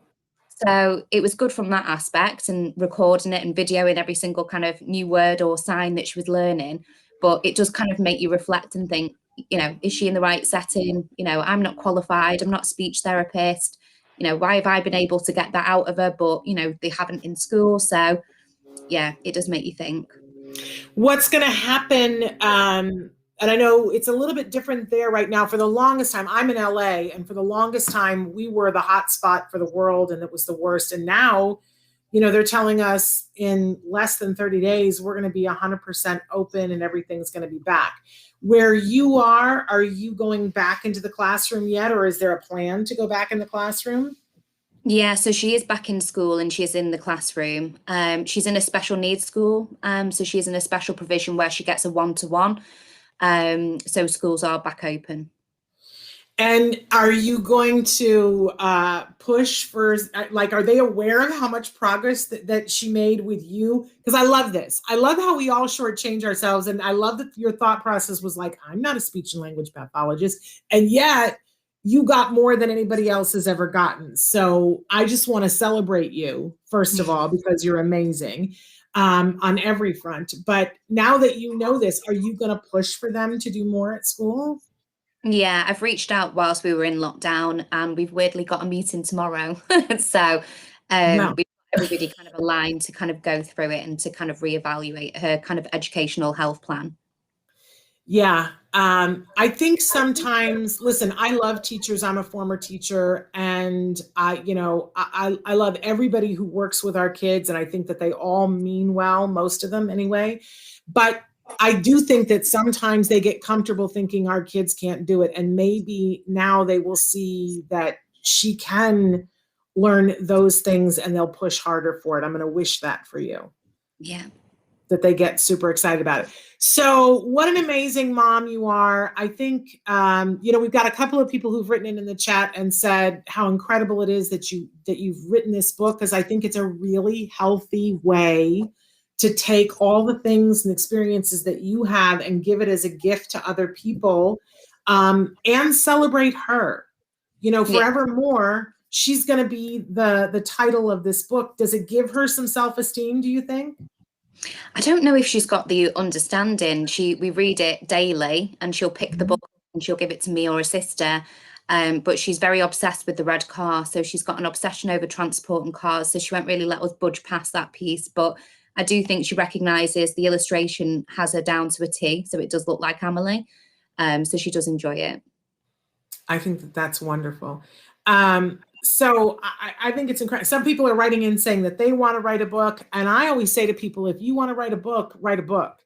S3: So it was good from that aspect and recording it and videoing every single kind of new word or sign that she was learning. But it does kind of make you reflect and think, is she in the right setting? I'm not qualified. I'm not a speech therapist. Why have I been able to get that out of her? But, they haven't in school. So, yeah, it does make you think.
S2: What's going to happen? And I know it's a little bit different there right now. For the longest time, I'm in LA, and for the longest time, we were the hot spot for the world, and it was the worst. And now, they're telling us in less than 30 days, we're going to be 100% open and everything's going to be back. Where you are you going back into the classroom yet? Or is there a plan to go back in the classroom?
S3: Yeah, so she is back in school and she is in the classroom. She's in a special needs school. So she's in a special provision where she gets a one-to-one. So schools are back open.
S2: And are you going to push for, are they aware of how much progress that she made with you? Because I love this. I love how we all shortchange ourselves. And I love that your thought process was like, I'm not a speech and language pathologist. And yet you got more than anybody else has ever gotten. So I just want to celebrate you, first of all, because you're amazing on every front. But now that you know this, are you going to push for them to do more at school?
S3: Yeah, I've reached out whilst we were in lockdown and we've weirdly got a meeting tomorrow. So we've got everybody kind of aligned to kind of go through it and to kind of reevaluate her kind of educational health plan.
S2: Yeah. I think sometimes, listen, I love teachers. I'm a former teacher and I love everybody who works with our kids. And I think that they all mean well, most of them anyway. But I do think that sometimes they get comfortable thinking our kids can't do it. And maybe now they will see that she can learn those things and they'll push harder for it. I'm going to wish that for you.
S3: Yeah.
S2: That they get super excited about it. So what an amazing mom you are. I think, we've got a couple of people who've written in the chat and said how incredible it is that you've written this book, because I think it's a really healthy way to take all the things and experiences that you have and give it as a gift to other people, and celebrate her. Forevermore, she's going to be the title of this book. Does it give her some self-esteem, do you think?
S3: I don't know if she's got the understanding. We read it daily, and she'll pick the book and she'll give it to me or a sister. But she's very obsessed with the red car, so she's got an obsession over transport and cars. So she won't really let us budge past that piece. But I do think she recognises the illustration has her down to a T, so it does look like Amelie. So she does enjoy it.
S2: I think that that's wonderful. So I think it's incredible. Some people are writing in saying that they want to write a book. And I always say to people, if you want to write a book, write a book.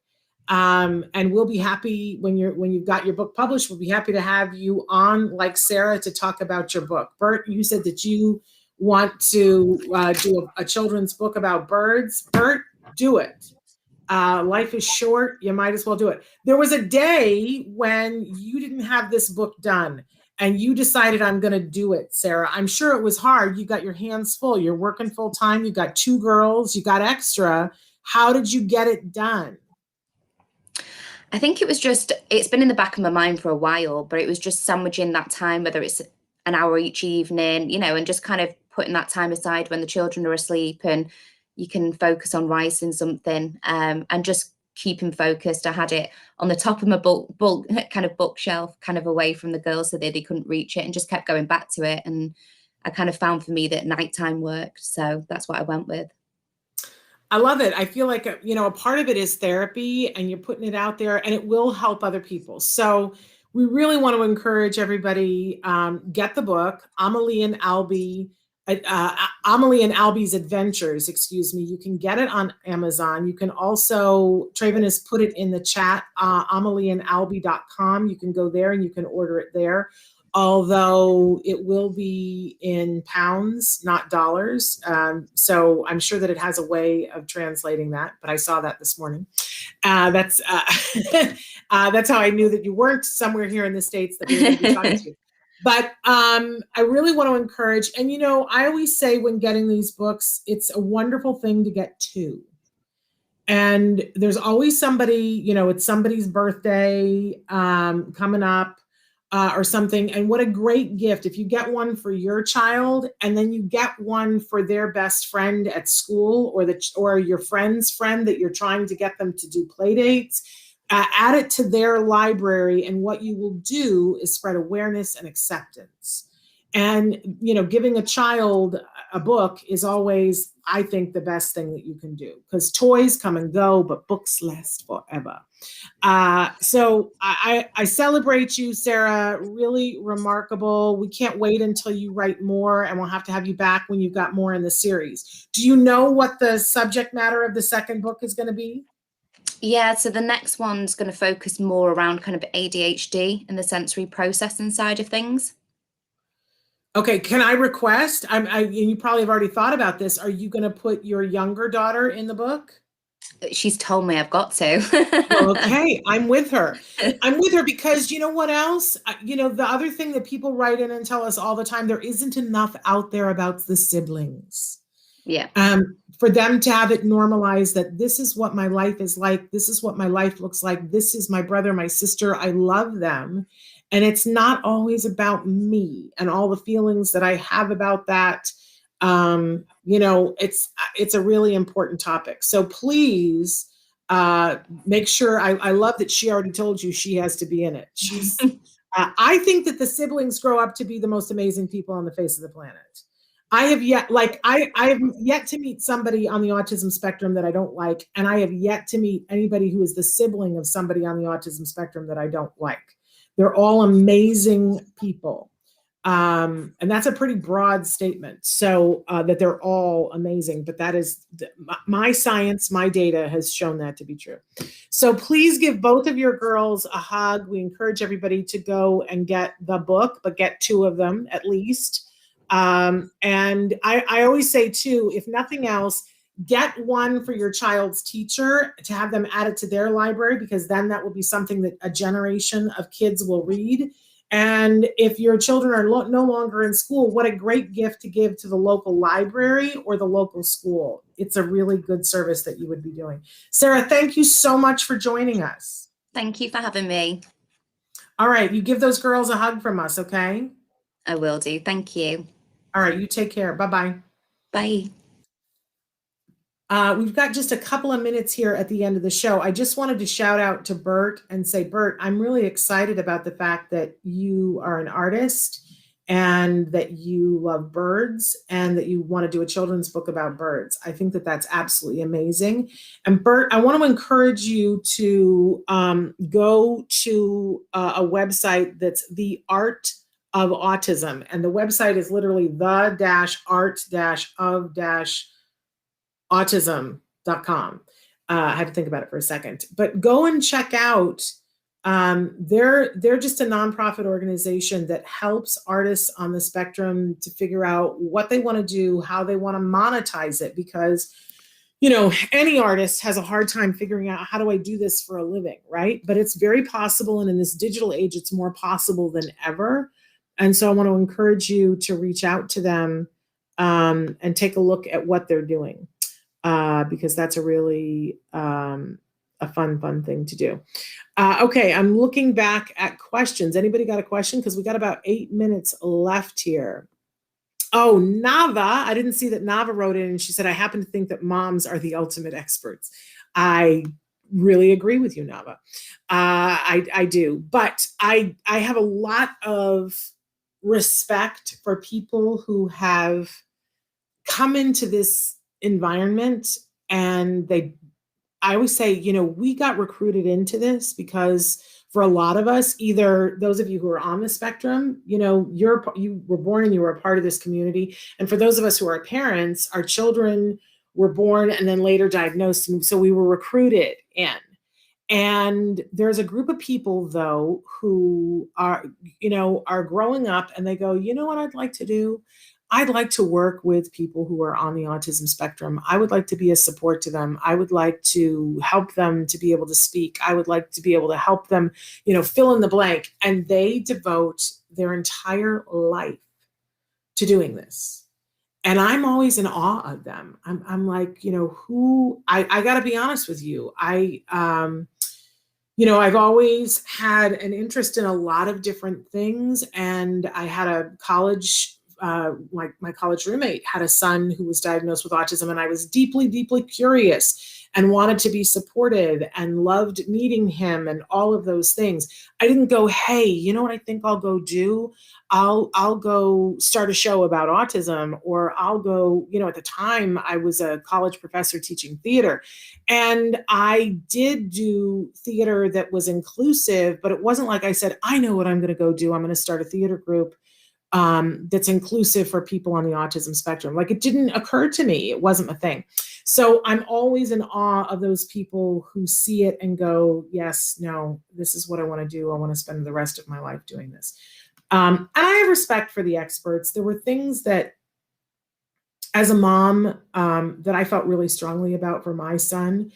S2: And we'll be happy when you've got your book published, we'll be happy to have you on, like Sarah, to talk about your book. Bert, you said that you want to do a children's book about birds. Bert, do it. Life is short. You might as well do it. There was a day when you didn't have this book done and you decided, I'm going to do it, Sarah. I'm sure it was hard. You got your hands full. You're working full time. You got 2 girls. You got extra. How did you get it done?
S3: I think it's been in the back of my mind for a while, but it was just sandwiching that time, whether it's an hour each evening, and just kind of putting that time aside when the children are asleep and you can focus on writing something, and just keeping focused. I had it on the top of my bookshelf, kind of away from the girls so that they couldn't reach it, and just kept going back to it. And I kind of found for me that nighttime worked. So that's what I went with.
S2: I love it. I feel like, a part of it is therapy and you're putting it out there and it will help other people. So we really want to encourage everybody, get the book, Amelie and Albie's Adventures, You can get it on Amazon. You can also, Traven has put it in the chat, amelieandalbie.com. You can go there and you can order it there. Although it will be in pounds, not dollars. So I'm sure that it has a way of translating that, but I saw that this morning. That's how I knew that you weren't somewhere here in the States that we were going to be talking to. But I really want to encourage, and I always say when getting these books, it's a wonderful thing to get 2. And there's always somebody, it's somebody's birthday coming up. Or something. And what a great gift if you get one for your child and then you get one for their best friend at school or your friend's friend that you're trying to get them to do play dates. Add it to their library, and what you will do is spread awareness and acceptance. And giving a child a book is always, I think, the best thing that you can do, because toys come and go, but books last forever. So I celebrate you, Sarah. Really remarkable. We can't wait until you write more, and we'll have to have you back when you've got more in the series. Do you know what the subject matter of the second book is going to be?
S3: Yeah, so the next one's going to focus more around kind of ADHD and the sensory processing side of things.
S2: Okay, can I request? You probably have already thought about this. Are you going to put your younger daughter in the book?
S3: She's told me I've got to.
S2: Okay, I'm with her. I'm with her because you know what else? The other thing that people write in and tell us all the time, there isn't enough out there about the siblings.
S3: Yeah.
S2: For them to have it normalized that this is what my life is like. This is what my life looks like. This is my brother, my sister. I love them. And it's not always about me and all the feelings that I have about that. It's a really important topic. So please make sure. I love that she already told you she has to be in it. She's. I think that the siblings grow up to be the most amazing people on the face of the planet. I have yet to meet somebody on the autism spectrum that I don't like, and I have yet to meet anybody who is the sibling of somebody on the autism spectrum that I don't like. They're all amazing people. And that's a pretty broad statement. So that they're all amazing, but that is my science, my data has shown that to be true. So please give both of your girls a hug. We encourage everybody to go and get the book, but get 2 of them at least. And I always say too, if nothing else, get one for your child's teacher to have them add it to their library, because then that will be something that a generation of kids will read. And if your children are no longer in school, what a great gift to give to the local library or the local school. It's a really good service that you would be doing. Sarah, thank you so much for joining us.
S3: Thank you for having me.
S2: All right, you give those girls a hug from us, okay?
S3: I will do. Thank you.
S2: All right, you take care. Bye-bye.
S3: Bye.
S2: We've got just a couple of minutes here at the end of the show. I just wanted to shout out to Bert and say, Bert, I'm really excited about the fact that you are an artist and that you love birds and that you want to do a children's book about birds. I think that that's absolutely amazing. And Bert, I want to encourage you to go to a website that's The Art of Autism. And the website is literally the-art-of-autism.com. I had to think about it for a second, but go and check out. They're just a nonprofit organization that helps artists on the spectrum to figure out what they want to do, how they want to monetize it, because any artist has a hard time figuring out, how do I do this for a living, right? But it's very possible, and in this digital age, it's more possible than ever. And so I want to encourage you to reach out to them and take a look at what they're doing, because that's a really a fun thing to do. Okay, I'm looking back at questions. Anybody got a question? Because we got about 8 minutes left here. Oh, Nava, I didn't see that Nava wrote in, and she said, I happen to think that moms are the ultimate experts. I really agree with you, Nava. I do, but I have a lot of respect for people who have come into this environment, and I always say, we got recruited into this because for a lot of us, either those of you who are on the spectrum, you were born and you were a part of this community. And for those of us who are parents, our children were born and then later diagnosed. And so we were recruited in. And there's a group of people, though, who are growing up, and they go, you know what I'd like to do? I'd like to work with people who are on the autism spectrum. I would like to be a support to them. I would like to help them to be able to speak. I would like to be able to help them, fill in the blank. And they devote their entire life to doing this. And I'm always in awe of them. I'm like, I got to be honest with you. I've always had an interest in a lot of different things. And I had a college, my college roommate had a son who was diagnosed with autism. And I was deeply, deeply curious and wanted to be supportive and loved meeting him and all of those things. I didn't go, hey, you know what I think I'll go do? I'll go start a show about autism, or I'll go, at the time I was a college professor teaching theater, and I did do theater that was inclusive, but it wasn't like I said, I know what I'm going to go do. I'm going to start a theater group that's inclusive for people on the autism spectrum. Like, it didn't occur to me. It wasn't a thing. So I'm always in awe of those people who see it and go, yes, no, this is what I want to do. I want to spend the rest of my life doing this. And I have respect for the experts. There were things that, as a mom, that I felt really strongly about for my son.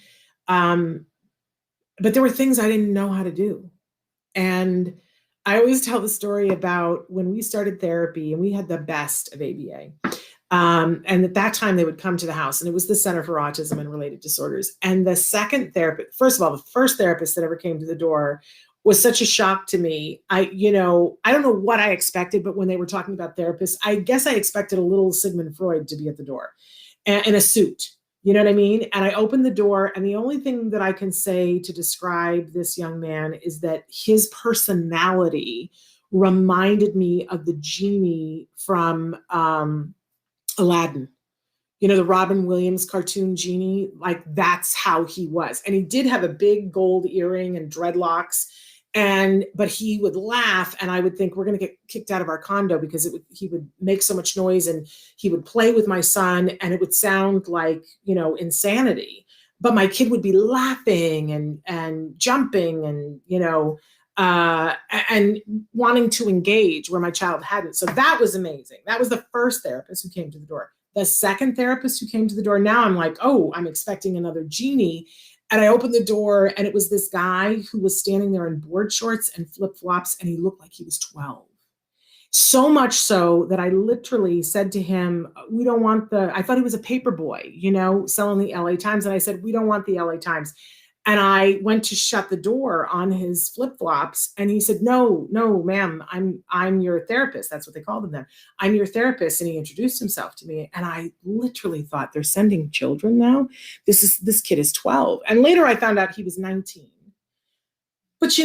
S2: But there were things I didn't know how to do. And I always tell the story about when we started therapy, and we had the best of ABA. And at that time, they would come to the house, and it was the Center for Autism and Related Disorders. And the second therapist, first of all, the first therapist that ever came to the door was such a shock to me. I don't know what I expected, but when they were talking about therapists, I guess I expected a little Sigmund Freud to be at the door in a suit. You know what I mean? And I opened the door, and the only thing that I can say to describe this young man is that his personality reminded me of the genie from Aladdin. The Robin Williams cartoon genie, like that's how he was. And he did have a big gold earring and dreadlocks. But he would laugh, and I would think, we're going to get kicked out of our condo because he would make so much noise, and he would play with my son, and it would sound like, insanity. But my kid would be laughing and jumping and, and wanting to engage where my child hadn't. So that was amazing. That was the first therapist who came to the door. The second therapist who came to the door, now I'm like, oh, I'm expecting another genie. And I opened the door, and it was this guy who was standing there in board shorts and flip-flops, and he looked like he was 12. So much so that I literally said to him, we don't want I thought he was a paper boy, selling the LA Times. And I said, we don't want the LA Times. And I went to shut the door on his flip-flops, and he said, no, ma'am, I'm your therapist. That's what they called him then. I'm your therapist. And he introduced himself to me. And I literally thought, they're sending children now? This kid is 12. And later I found out he was 19. But,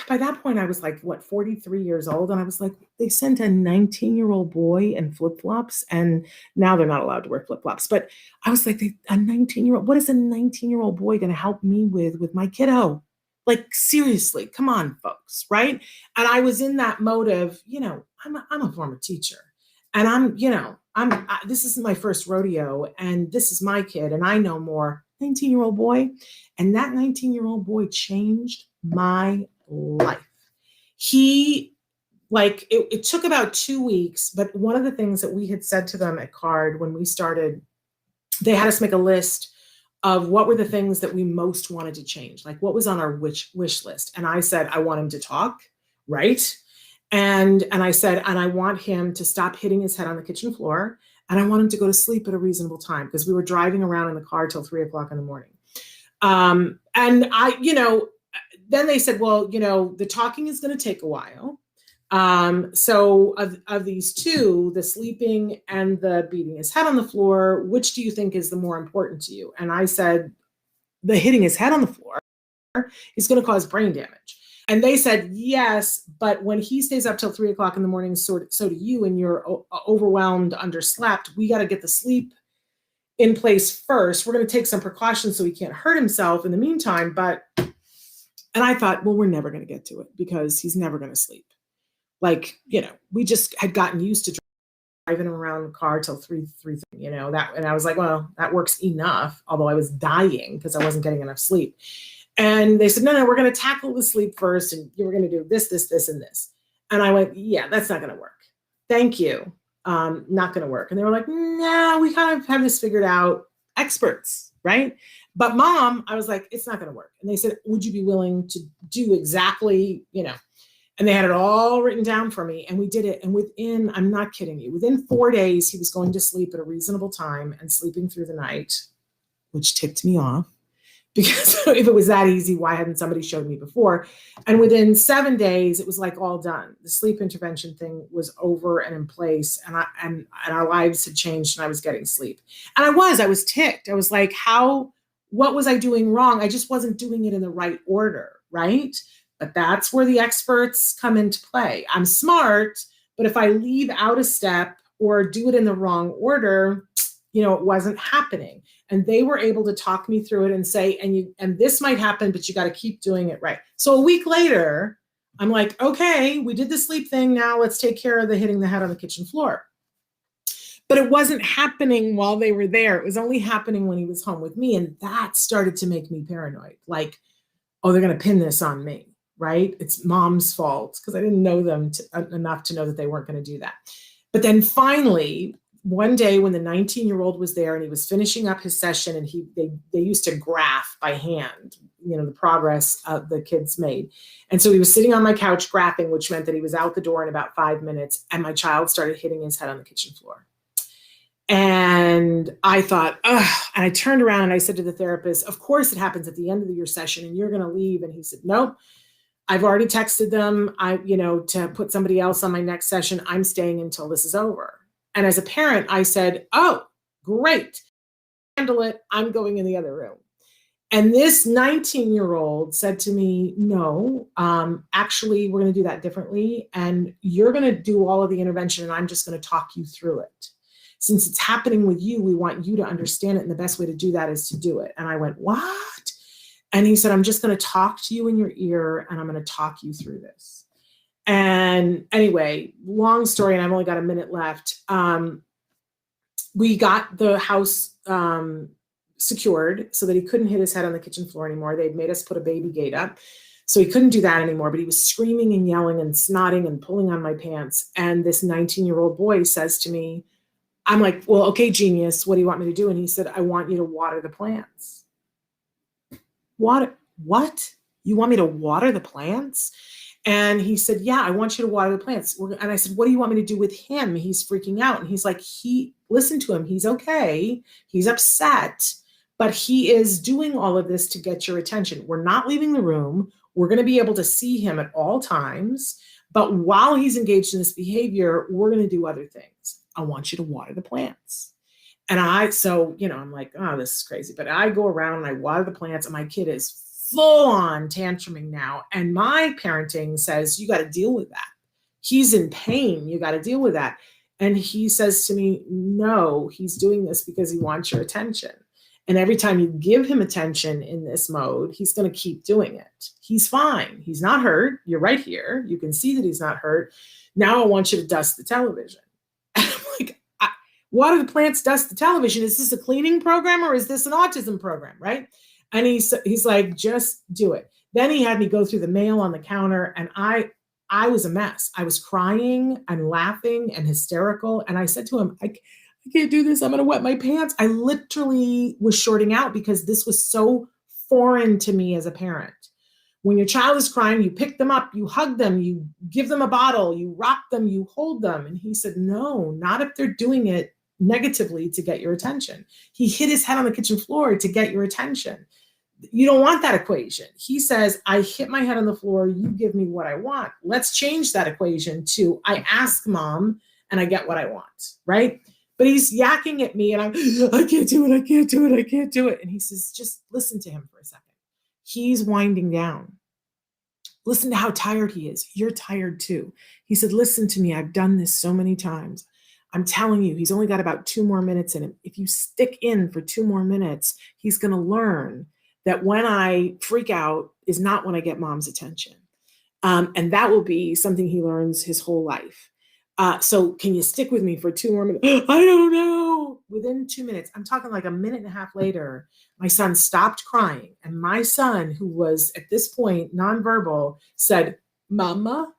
S2: by that point I was like, 43 years old. And I was like, they sent a 19-year-old boy in flip-flops, and now they're not allowed to wear flip-flops. But I was like, a 19-year-old, what is a 19-year-old boy going to help me with my kiddo? Like, seriously, come on, folks, right? And I was in that mode of, I'm a former teacher, and this isn't my first rodeo, and this is my kid, and I know more. 19-year-old boy. And that 19-year-old boy changed my life. It took about 2 weeks, but one of the things that we had said to them at CARD when we started, they had us make a list of what were the things that we most wanted to change, like what was on our wish list. And I said, I want him to talk, right? And I said, and I want him to stop hitting his head on the kitchen floor. And I want him to go to sleep at a reasonable time, because we were driving around in the car till 3:00 in the morning. And then they said, well, the talking is going to take a while. So of these two, the sleeping and the beating his head on the floor, which do you think is the more important to you? And I said, the hitting his head on the floor is going to cause brain damage. And they said, yes, but when he stays up till 3:00 in the morning, so do you, and you're overwhelmed, underslept. We got to get the sleep in place first. We're going to take some precautions so he can't hurt himself in the meantime. And I thought, well, we're never going to get to it because he's never going to sleep. We just had gotten used to driving him around the car till 3:30, and I was like, well, that works enough. Although I was dying because I wasn't getting enough sleep. And they said, no, we're going to tackle the sleep first. And we're going to do this, and this. And I went, yeah, that's not going to work. Thank you. Not going to work. And they were like, no, we kind of have this figured out. Experts, right? But Mom, I was like, it's not going to work. And they said, would you be willing to do exactly, and they had it all written down for me, and we did it. And I'm not kidding you, within 4 days, he was going to sleep at a reasonable time and sleeping through the night, which ticked me off. Because if it was that easy, why hadn't somebody showed me before? And within 7 days, it was like all done. The sleep intervention thing was over and in place, and our lives had changed, and I was getting sleep. And I was ticked. I was like, what was I doing wrong? I just wasn't doing it in the right order, right? But that's where the experts come into play. I'm smart, but if I leave out a step or do it in the wrong order, it wasn't happening. And they were able to talk me through it and say, and this might happen, but you got to keep doing it right. So a week later, I'm like, okay, we did the sleep thing. Now let's take care of the hitting the head on the kitchen floor. But it wasn't happening while they were there. It was only happening when he was home with me. And that started to make me paranoid. Like, oh, they're going to pin this on me, right? It's Mom's fault, because I didn't know them enough to know that they weren't going to do that. But then finally, one day when the 19-year-old was there and he was finishing up his session, and they used to graph by hand, the progress the kids made. And so he was sitting on my couch graphing, which meant that he was out the door in about 5 minutes, and my child started hitting his head on the kitchen floor. And I thought, ugh, and I turned around and I said to the therapist, of course it happens at the end of your session and you're going to leave. And he said, nope, I've already texted them, to put somebody else on my next session. I'm staying until this is over. And as a parent, I said, oh, great, handle it. I'm going in the other room. And this 19-year-old said to me, no, actually, we're going to do that differently. And you're going to do all of the intervention, and I'm just going to talk you through it. Since it's happening with you, we want you to understand it. And the best way to do that is to do it. And I went, what? And he said, I'm just going to talk to you in your ear, and I'm going to talk you through this. And anyway, long story, and I've only got a minute left. We got the house secured so that he couldn't hit his head on the kitchen floor anymore. They'd made us put a baby gate up, so he couldn't do that anymore, but he was screaming and yelling and snotting and pulling on my pants. And this 19-year-old boy says to me, I'm like, well, okay, genius, what do you want me to do? And he said, I want you to water the plants. Water? What? You want me to water the plants? And he said, yeah, I want you to water the plants. And I said, what do you want me to do with him? He's freaking out. And he's like, listen to him. He's okay. He's upset, but he is doing all of this to get your attention. We're not leaving the room. We're going to be able to see him at all times. But while he's engaged in this behavior, we're going to do other things. I want you to water the plants. And I'm like, oh, this is crazy. But I go around and I water the plants, and my kid is full on tantruming now. And my parenting says, you got to deal with that. He's in pain. You got to deal with that. And he says to me, no, he's doing this because he wants your attention. And every time you give him attention in this mode, he's going to keep doing it. He's fine. He's not hurt. You're right here. You can see that he's not hurt. Now I want you to dust the television. And I'm like, water the plants, dust the television. Is this a cleaning program or is this an autism program, right? And he's like, just do it. Then he had me go through the mail on the counter, and I was a mess. I was crying and laughing and hysterical. And I said to him, I can't do this. I'm going to wet my pants. I literally was shorting out because this was so foreign to me as a parent. When your child is crying, you pick them up, you hug them, you give them a bottle, you rock them, you hold them. And he said, no, not if they're doing it negatively to get your attention. He hit his head on the kitchen floor to get your attention. You don't want that equation. He says, I hit my head on the floor, you give me what I want. Let's change that equation to I ask mom and I get what I want, right? But he's yakking at me and I can't do it, I can't do it, I can't do it. And he says, just listen to him for a second. He's winding down. Listen to how tired he is. You're tired too. He said, listen to me, I've done this so many times. I'm telling you, he's only got about 2 more minutes in him. If you stick in for 2 more minutes, he's going to learn that when I freak out is not when I get mom's attention. And that will be something he learns his whole life. So can you stick with me for 2 more minutes? I don't know. Within 2 minutes, I'm talking like a minute and a half later, my son stopped crying. And my son, who was at this point nonverbal, said, Mama.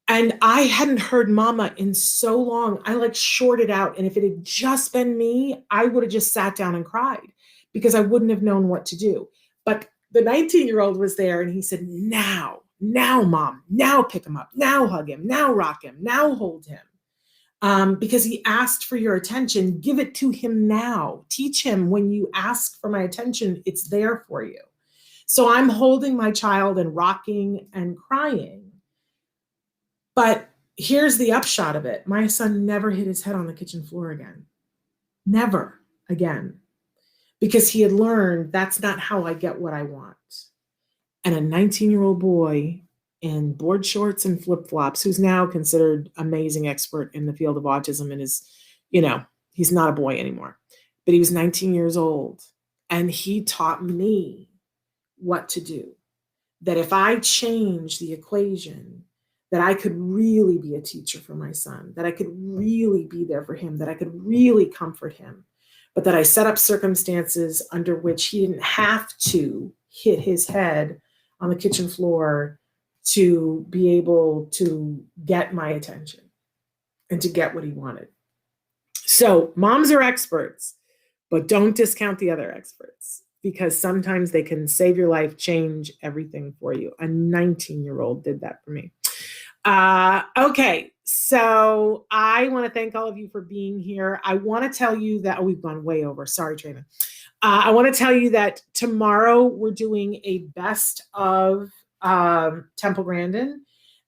S2: And I hadn't heard mama in so long. I like shorted out. And if it had just been me, I would have just sat down and cried because I wouldn't have known what to do. But the 19-year-old was there and he said, now, mom, now pick him up, now hug him, now rock him, now hold him. Because he asked for your attention, give it to him now. Teach him when you ask for my attention, it's there for you. So I'm holding my child and rocking and crying. But here's the upshot of it. My son never hit his head on the kitchen floor again. Never again. Because he had learned that's not how I get what I want. And a 19-year-old boy in board shorts and flip-flops, who's now considered amazing expert in the field of autism and is, he's not a boy anymore. But he was 19 years old. And he taught me what to do. That if I change the equation, that I could really be a teacher for my son, that I could really be there for him, that I could really comfort him, but that I set up circumstances under which he didn't have to hit his head on the kitchen floor to be able to get my attention and to get what he wanted. So moms are experts, but don't discount the other experts because sometimes they can save your life, change everything for you. A 19-year-old did that for me. Okay, so I want to thank all of you for being here. I want to tell you that, we've gone way over. Sorry, Trina. I want to tell you that tomorrow we're doing a best of Temple Grandin.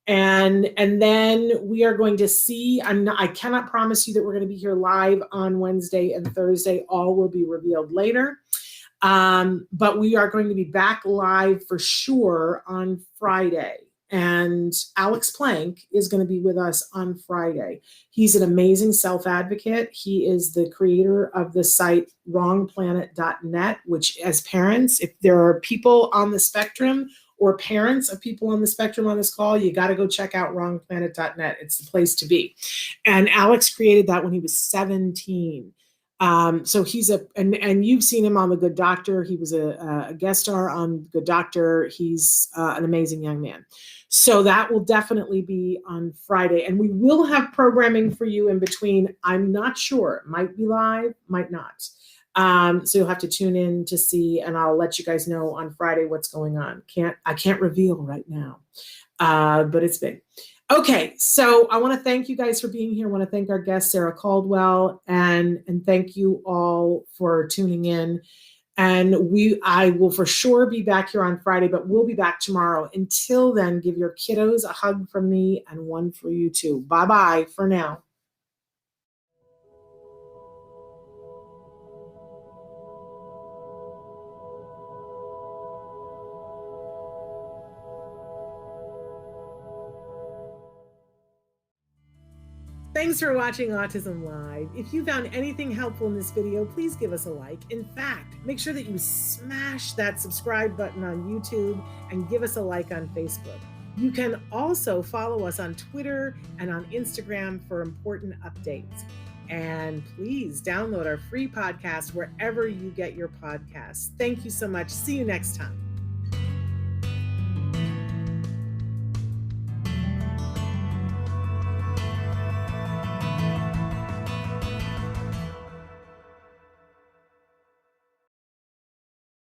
S2: And then we are going to see, I cannot promise you that we're going to be here live on Wednesday and Thursday. All will be revealed later. But we are going to be back live for sure on Friday. And Alex Plank is going to be with us on Friday. He's an amazing self-advocate. He is the creator of the site wrongplanet.net, which as parents, if there are people on the spectrum or parents of people on the spectrum on this call, you got to go check out wrongplanet.net. It's the place to be. And Alex created that when he was 17. So he's and you've seen him on The Good Doctor. He was a guest star on The Good Doctor. He's an amazing young man. So that will definitely be on Friday. And we will have programming for you in between. I'm not sure. Might be live, might not. So you'll have to tune in to see, and I'll let you guys know on Friday what's going on. I can't reveal right now, but it's big. Okay, so I want to thank you guys for being here. I want to thank our guest, Sarah Caldwell, and thank you all for tuning in. And I will for sure be back here on Friday, but we'll be back tomorrow. Until then, give your kiddos a hug from me and one for you too. Bye-bye for now. Thanks for watching Autism Live. If you found anything helpful in this video, please give us a like. In fact, make sure that you smash that subscribe button on YouTube and give us a like on Facebook. You can also follow us on Twitter and on Instagram for important updates. And please download our free podcast wherever you get your podcasts. Thank you so much. See you next time.